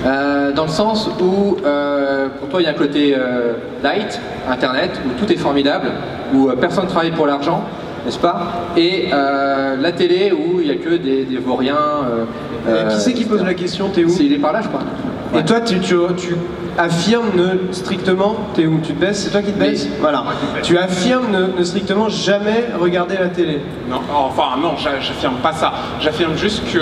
Dans le sens où, pour toi, il y a un côté light, Internet, où tout est formidable, où personne ne travaille pour l'argent, n'est-ce pas? Et la télé, où il n'y a que des vauriens. Qui c'est qui pose la question? T'es où? Il est par là, je crois. Et toi, tu affirmes strictement, t'es où? Tu te baisses? C'est toi qui te baisses? Voilà. Tu affirmes ne strictement jamais regarder la télé? Non, enfin non, j'affirme pas ça. J'affirme juste que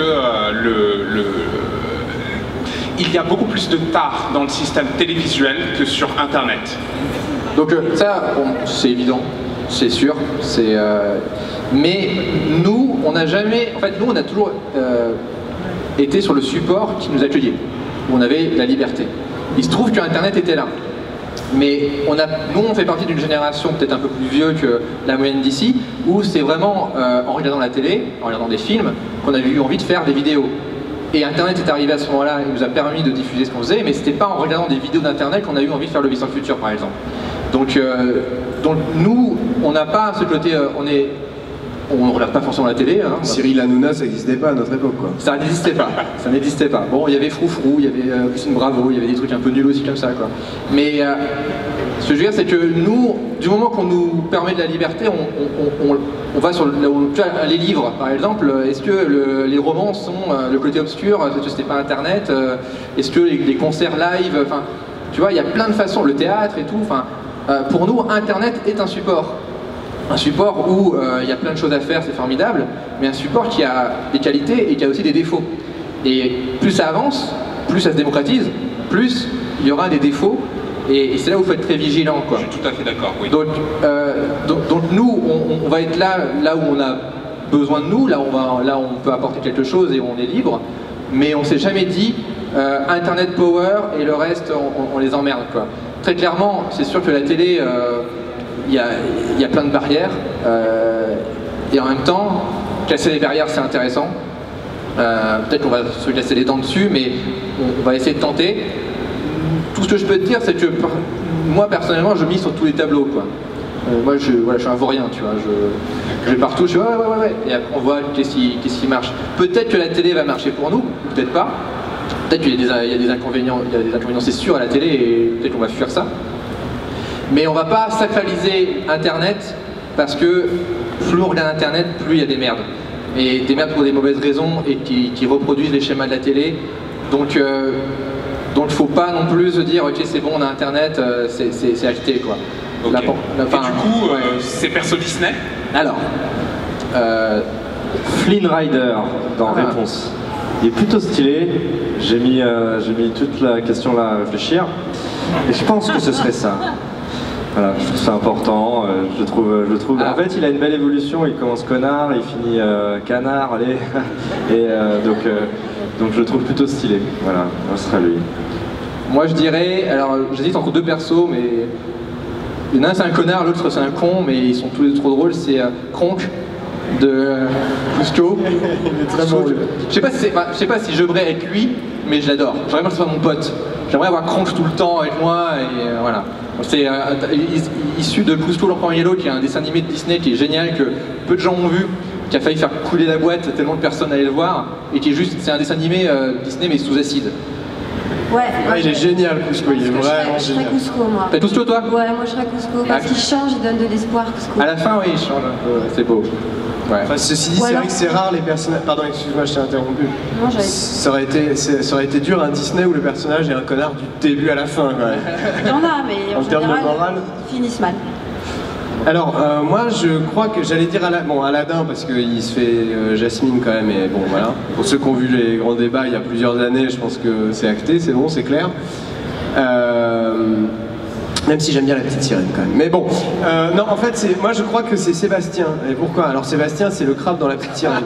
il y a beaucoup plus de tard dans le système télévisuel que sur Internet. Donc ça, c'est évident, c'est sûr. Mais nous, on n'a jamais... En fait, nous, on a toujours été sur le support qui nous accueillait, où on avait la liberté. Il se trouve qu'Internet était là. Mais nous, on fait partie d'une génération peut-être un peu plus vieux que la moyenne d'ici, où c'est vraiment en regardant la télé, en regardant des films, qu'on a eu envie de faire des vidéos. Et Internet est arrivé à ce moment-là, il nous a permis de diffuser ce qu'on faisait, mais c'était pas en regardant des vidéos d'Internet qu'on a eu envie de faire le Vice dans le futur, par exemple. Donc nous, on n'a pas ce côté, on ne regarde pas forcément la télé. Hein, Cyril Hanouna, ça n'existait pas à notre époque, quoi. Ça n'existait pas, ça n'existait pas. Bon, il y avait Froufrou, il y avait Christine Bravo, il y avait des trucs un peu nuls aussi comme ça, quoi. Mais ce que je veux dire, c'est que nous, du moment qu'on nous permet de la liberté, on va sur les livres, par exemple. Est-ce que les romans sont le côté obscur? Est-ce que c'était pas Internet? Est-ce que les concerts live? Enfin, tu vois, il y a plein de façons. Le théâtre et tout. Enfin, pour nous, Internet est un support. Un support où il y a plein de choses à faire, c'est formidable, mais un support qui a des qualités et qui a aussi des défauts. Et plus ça avance, plus ça se démocratise, plus il y aura des défauts, et c'est là où il faut être très vigilant, quoi. Je suis tout à fait d'accord, oui. Donc nous, on va être là où on a besoin de nous, là où on peut apporter quelque chose et où on est libre, mais on s'est jamais dit Internet power et le reste, on les emmerde, quoi. Très clairement, c'est sûr que la télé... il y a plein de barrières et en même temps, casser les barrières c'est intéressant. Peut-être qu'on va se casser les dents dessus, mais on va essayer de tenter. Tout ce que je peux te dire, c'est que moi personnellement, je mise sur tous les tableaux, quoi. Moi, je suis un vaurien, tu vois. Je vais partout, je suis ouais. Et après, on voit qu'est-ce qui marche. Peut-être que la télé va marcher pour nous, peut-être pas. Peut-être qu'il y a des inconvénients, c'est sûr à la télé, et peut-être qu'on va fuir ça. Mais on va pas sacraliser Internet parce que plus on regarde Internet, plus il y a des merdes. Et des merdes pour des mauvaises raisons et qui reproduisent les schémas de la télé. Donc faut pas non plus se dire ok c'est bon on a Internet, c'est acté quoi. Okay. Et du coup, c'est perso Disney? Alors, Flynn Rider dans Réponse. Il est plutôt stylé. J'ai mis toute la question là à réfléchir. Et je pense que ce serait ça. Voilà, je trouve ça important, je trouve. En fait, il a une belle évolution, il commence connard, il finit canard, allez. Et donc je le trouve plutôt stylé. Voilà, ce sera lui. Moi je dirais, alors j'hésite entre deux persos, mais il y en a un c'est un connard, l'autre c'est un con, mais ils sont tous les deux trop drôles, c'est Kronk de Cusco. Il est très bon. Je sais pas si je devrais être lui, mais je l'adore. J'aimerais bien que ce soit mon pote. J'aimerais avoir Kronk tout le temps avec moi, et voilà. C'est issu de Cusco l'Empereur Yellow, qui est un dessin animé de Disney qui est génial, que peu de gens ont vu, qui a failli faire couler la boîte tellement de personnes allaient le voir, et qui est juste, c'est un dessin animé Disney mais sous acide. Ouais, il est génial Cusco, il est vraiment génial. Je serais Cusco moi. T'es Cusco toi? Ouais, moi je serais Cusco, parce qu'il change, il donne de l'espoir Cusco. À la fin oui, il change un peu, c'est beau. Ouais. Enfin, ceci dit, c'est vrai que c'est rare les personnages... Pardon, excuse-moi, je t'ai interrompu. Non, ça aurait été dur un Disney où le personnage est un connard du début à la fin. Il y en a, mais en général, ils finissent mal. Alors, moi, je crois que j'allais dire Aladdin, parce qu'il se fait Jasmine quand même, et bon, voilà. Pour ceux qui ont vu les grands débats il y a plusieurs années, je pense que c'est acté, c'est bon, c'est clair. Même si j'aime bien la petite sirène quand même. Mais bon, non, en fait, moi je crois que c'est Sébastien. Et pourquoi? Alors Sébastien, c'est le crabe dans la petite sirène.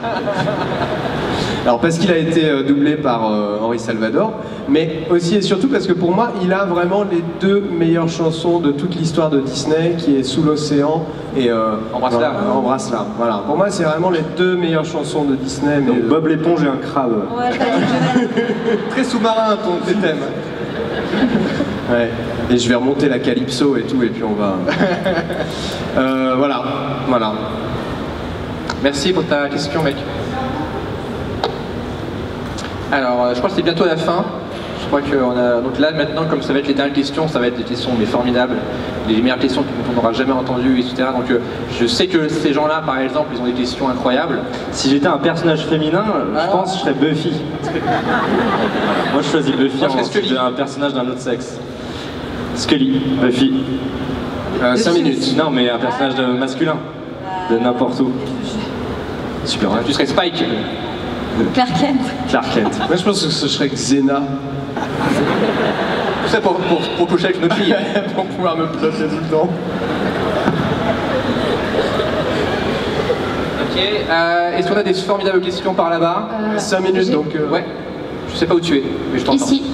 Alors parce qu'il a été doublé par Henri Salvador, mais aussi et surtout parce que pour moi, il a vraiment les deux meilleures chansons de toute l'histoire de Disney, qui est Sous l'océan et Embrasse-la. Voilà. Pour moi, c'est vraiment les deux meilleures chansons de Disney. Mais donc Bob l'éponge et un crabe. Ouais, très sous-marin ton thème. Ouais. Et je vais remonter la calypso et tout, et puis on va... voilà. Voilà. Merci pour ta question, mec. Alors, je crois que c'est bientôt la fin. Je crois qu'on a... Donc là, maintenant, comme ça va être les dernières questions, ça va être des questions mais formidables, les meilleures questions qu'on n'aura jamais entendues, etc. Donc je sais que ces gens-là, par exemple, ils ont des questions incroyables. Si j'étais un personnage féminin, je pense que je serais Buffy. Moi, je choisis Buffy. Moi, je serais Scully. Un personnage d'un autre sexe. Scully, Buffy. 5 minutes. Non, mais un personnage masculin. De n'importe où. Super. Tu serais Spike. Clark Kent. Clark Kent. Moi, je pense que ce serait Xena. Tout ça pour coucher avec notre fille. Pour pouvoir me plotter tout le temps. Ok. Est-ce qu'on a des formidables questions par là-bas 5 minutes, donc... Ouais. Je sais pas où tu es, mais je t'entends. Ici.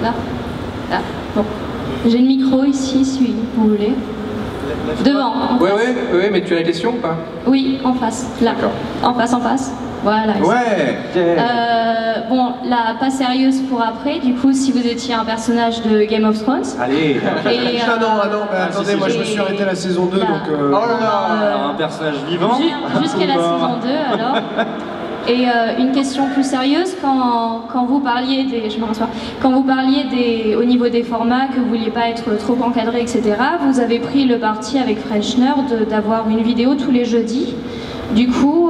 Là. Là. Bon. J'ai le micro ici, si vous voulez. Devant. Ouais, mais tu as la question ou pas? Oui, en face. Là. D'accord. En face. Voilà. Ouais. Bon, là, pas sérieuse pour après. Du coup, si vous étiez un personnage de Game of Thrones. Allez. Et, non, mais attendez, moi je me suis arrêté à la saison 2, là. donc... Oh là là. Un personnage vivant. Jusqu'à la saison 2, alors. Et une question plus sérieuse, quand vous parliez des, au niveau des formats, que vous vouliez pas être trop encadré, etc., vous avez pris le parti avec French Nerd d'avoir une vidéo tous les jeudis. Du coup,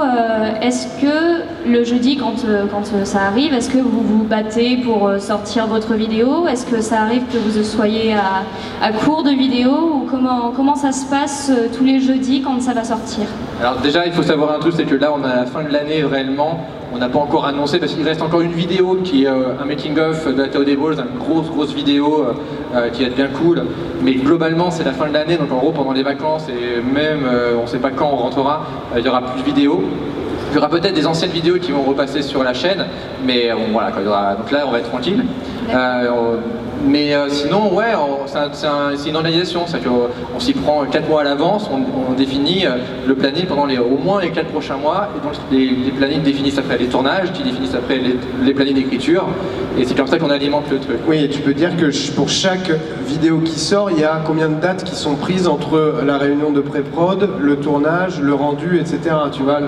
est-ce que le jeudi, quand ça arrive, est-ce que vous vous battez pour sortir votre vidéo? Est-ce que ça arrive que vous soyez à court de vidéos? Ou comment ça se passe tous les jeudis quand ça va sortir? Alors déjà, il faut savoir un truc, c'est que là, on est à la fin de l'année réellement. On n'a pas encore annoncé parce qu'il reste encore une vidéo qui est un making-of de la Tao des Balls, une grosse vidéo qui va être bien cool. Mais globalement, c'est la fin de l'année, donc en gros, pendant les vacances et même, on ne sait pas quand on rentrera, il y aura plus de vidéos. Il y aura peut-être des anciennes vidéos qui vont repasser sur la chaîne, mais bon, voilà, donc là, on va être tranquille. Mais sinon, ouais, c'est une organisation, c'est-à-dire qu'on s'y prend 4 mois à l'avance, on définit le planning pendant au moins les 4 prochains mois, et donc les plannings définissent après les tournages, qui définissent après les plannings d'écriture, et c'est comme ça qu'on alimente le truc. Oui, et tu peux dire que pour chaque vidéo qui sort, il y a combien de dates qui sont prises entre la réunion de pré-prod, le tournage, le rendu, etc. Tu vois.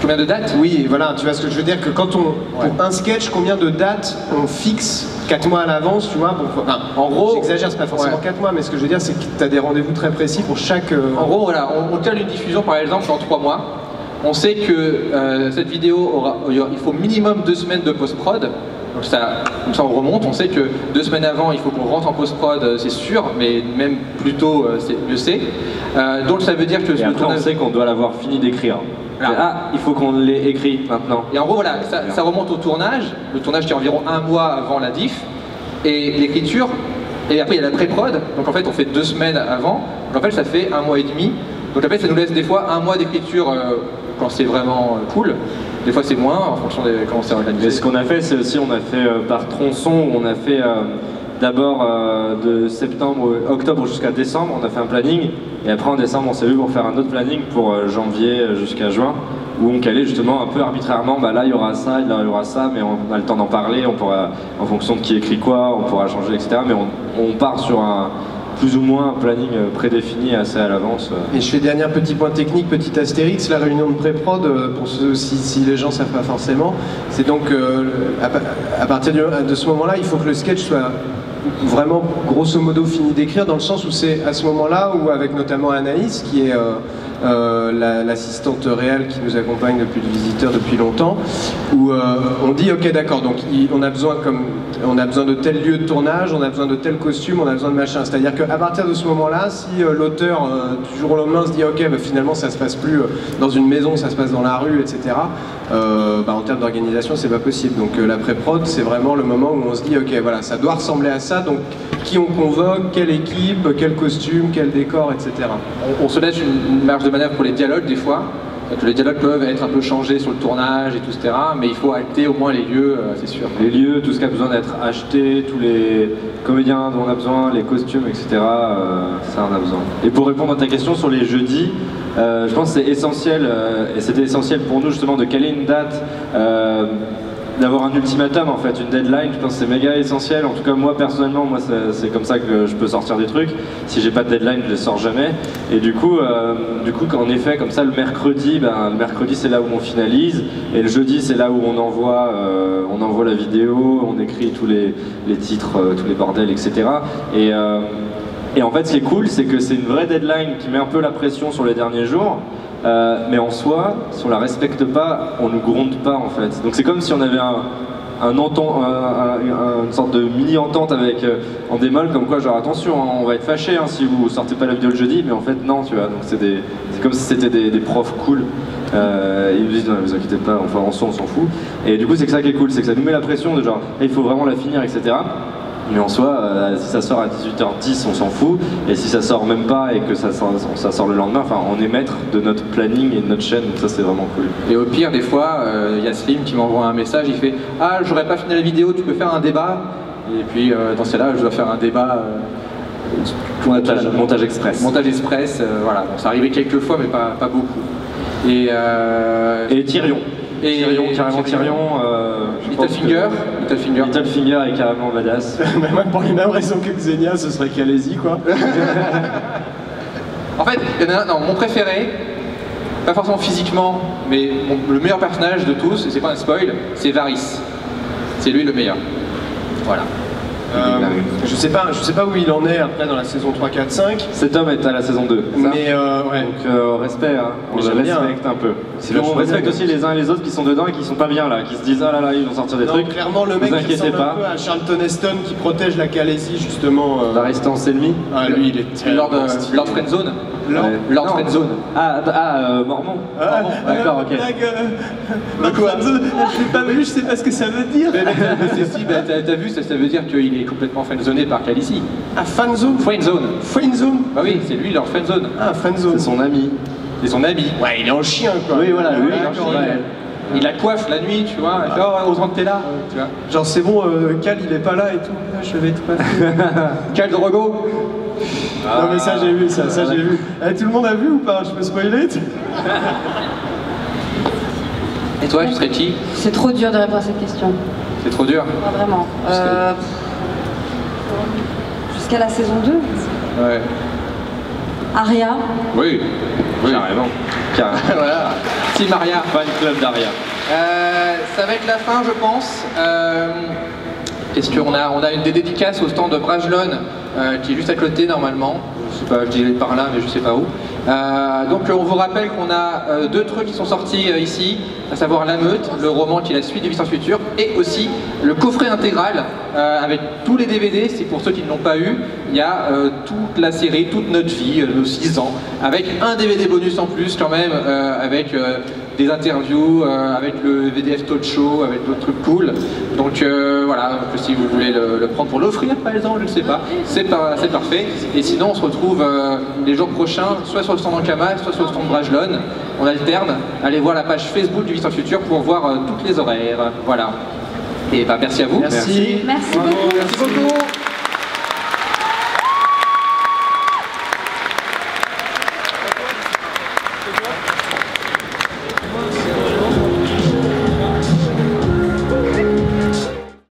Combien de dates? Oui, voilà, tu vois ce que je veux dire, que quand pour un sketch, combien de dates on fixe 4 mois à l'avance, tu vois, en gros, j'exagère, c'est pas forcément 4 mois, mais ce que je veux dire, c'est que tu as des rendez-vous très précis pour chaque... En gros, voilà, on cale une diffusion, par exemple, dans 3 mois. On sait que cette vidéo il faut minimum 2 semaines de post-prod. Donc comme ça on remonte, on sait que 2 semaines avant il faut qu'on rentre en post-prod, c'est sûr, mais même plus tôt mieux c'est. Donc ça veut dire que... Et après on sait qu'on doit l'avoir fini d'écrire. Ah, il faut qu'on l'ait écrit maintenant. Et en gros voilà, ça remonte au tournage, le tournage qui est environ 1 mois avant la diff, et l'écriture, et après il y a la pré-prod, donc en fait on fait 2 semaines avant, donc en fait ça fait 1 mois et demi, donc en fait ça nous laisse des fois 1 mois d'écriture quand c'est vraiment cool. Des fois c'est moins en fonction de comment c'est organisé. Mais ce qu'on a fait, c'est aussi on a fait par tronçon, où on a fait d'abord de octobre jusqu'à décembre, on a fait un planning, et après en décembre on s'est vu pour faire un autre planning pour janvier jusqu'à juin, où on calait justement un peu arbitrairement, bah là il y aura ça, là il y aura ça, mais on a le temps d'en parler, on pourra, en fonction de qui écrit quoi, on pourra changer, etc. Mais on part sur plus ou moins un planning prédéfini assez à l'avance. Et je fais dernier petit point technique, petit astérix, la réunion de pré-prod, pour ceux si les gens ne savent pas forcément, c'est donc à partir de ce moment-là, il faut que le sketch soit vraiment grosso modo fini d'écrire, dans le sens où c'est à ce moment-là où avec notamment Anaïs qui est l'assistante réelle qui nous accompagne depuis le visiteur depuis longtemps, où on dit ok d'accord, donc on a besoin de tel lieu de tournage, on a besoin de tel costume, on a besoin de machin, c'est-à-dire qu'à partir de ce moment-là, si l'auteur du jour au lendemain se dit ok bah, finalement ça se passe plus dans une maison, ça se passe dans la rue, etc. En termes d'organisation c'est pas possible, donc la pré-prod c'est vraiment le moment où on se dit ok voilà ça doit ressembler à ça, donc qui on convoque, quelle équipe, quel costume, quel décor, etc. On se laisse une marge de manœuvre pour les dialogues des fois. Les dialogues peuvent être un peu changés sur le tournage et tout, etc. Mais il faut acter au moins les lieux, c'est sûr. Les lieux, tout ce qui a besoin d'être acheté, tous les comédiens dont on a besoin, les costumes, etc. Ça on a besoin. Et pour répondre à ta question sur les jeudis, je pense que c'est essentiel, et c'était essentiel pour nous justement de caler une date d'avoir un ultimatum en fait, une deadline. Je pense que c'est méga essentiel. En tout cas moi personnellement, moi c'est comme ça que je peux sortir des trucs. Si j'ai pas de deadline, je les sors jamais. Et du coup en effet comme ça le mercredi c'est là où on finalise et le jeudi c'est là où on envoie la vidéo, on écrit tous les titres, tous les bordels, etc. Et en fait ce qui est cool c'est que c'est une vraie deadline qui met un peu la pression sur les derniers jours. Mais en soi, si on la respecte pas, on nous gronde pas en fait. Donc c'est comme si on avait une sorte de mini-entente avec en démol, comme quoi genre attention, hein, on va être fâché si vous sortez pas la vidéo le jeudi, mais en fait non, tu vois. Donc c'est comme si c'était des profs cool. Ils nous disent non, vous inquiétez pas, enfin en soi on s'en fout. Et du coup c'est ça qui est cool, c'est que ça nous met la pression de genre il faut vraiment la finir, etc. Mais en soi, si ça sort à 18h10, on s'en fout. Et si ça sort même pas et que ça sort le lendemain, enfin, on est maître de notre planning et de notre chaîne, donc ça c'est vraiment cool. Et au pire, des fois, il y a Slim qui m'envoie un message, il fait « Ah, j'aurais pas fini la vidéo, tu peux faire un débat ?» Et puis, dans ce cas-là, je dois faire un débat... montage express. Montage express, voilà. Bon, ça arrivait quelques fois, mais pas beaucoup. Et Tyrion. Carrément Tyrion. Littlefinger est carrément badass. Même pour les mêmes raisons que Xenia, ce serait Khaleesi quoi. En fait, il y en a un, non, mon préféré, pas forcément physiquement, mais le meilleur personnage de tous, et c'est pas un spoil, c'est Varys. C'est lui le meilleur. Voilà. Je sais pas où il en est après dans la saison 3, 4, 5. Cet homme est à la saison 2. Mais ouais. Donc respect, hein. On le respecte un peu. On respecte aussi les uns et les autres qui sont dedans et qui sont pas bien là, qui se disent ah là là ils vont sortir des trucs. Clairement le mec qui ressemble un peu à Charlton Heston qui protège la Khaleesi justement. La résistance ennemie. Ah lui il est Lord Friendzone. Lord Friendzone. Mormon. D'accord, ok. Quoi je l'ai pas vu, je sais pas ce que ça veut dire. T'as vu, ça veut dire qu'il est complètement friendzoné par Khaleesi. Ah, friendzone. Friendzone. Bah oui, c'est lui Lord Friendzone. Ah, friendzone. C'est son ami. C'est son ami. Ouais, il est en chien quoi. Oui, voilà, lui, il la coiffe la nuit, tu vois. Oh, heureusement que t'es là. Tu vois. Genre, c'est bon, Cal il est pas là et tout. Je vais être coiffé. Cal Drogo. Non, mais ça j'ai vu, ça j'ai vu. Tout le monde a vu ou pas? Je peux spoiler? Et toi, tu serais qui? C'est trop dur de répondre à cette question. C'est trop dur? Pas vraiment. Jusqu'à la saison 2. Ouais. Arya. Oui. Carrément. Voilà. Team Arya. Fan club d'Arya. Ça va être la fin, je pense. Qu'est-ce qu'on a? On a des dédicaces au stand de Brajlon, qui est juste à côté normalement. Je sais pas, je dirais par là, mais je sais pas où. Donc on vous rappelle qu'on a deux trucs qui sont sortis ici, à savoir La Meute, le roman qui est la suite de Vicence Future, et aussi le coffret intégral avec tous les DVD. C'est pour ceux qui ne l'ont pas eu. Il y a toute la série, toute notre vie, nos 6 ans, avec un DVD bonus en plus quand même, avec des interviews, avec le VDF Talk Show, avec d'autres trucs cool. Donc voilà, donc, si vous voulez le prendre pour l'offrir par exemple, je ne sais pas, c'est parfait. Et sinon on se retrouve les jours prochains, soit sur le stand Ankama, soit sur le stand Brajlon. On alterne. Allez voir la page Facebook du Vicence Future pour voir toutes les horaires. Voilà. Et bah merci à vous. Merci. Merci beaucoup. Merci beaucoup.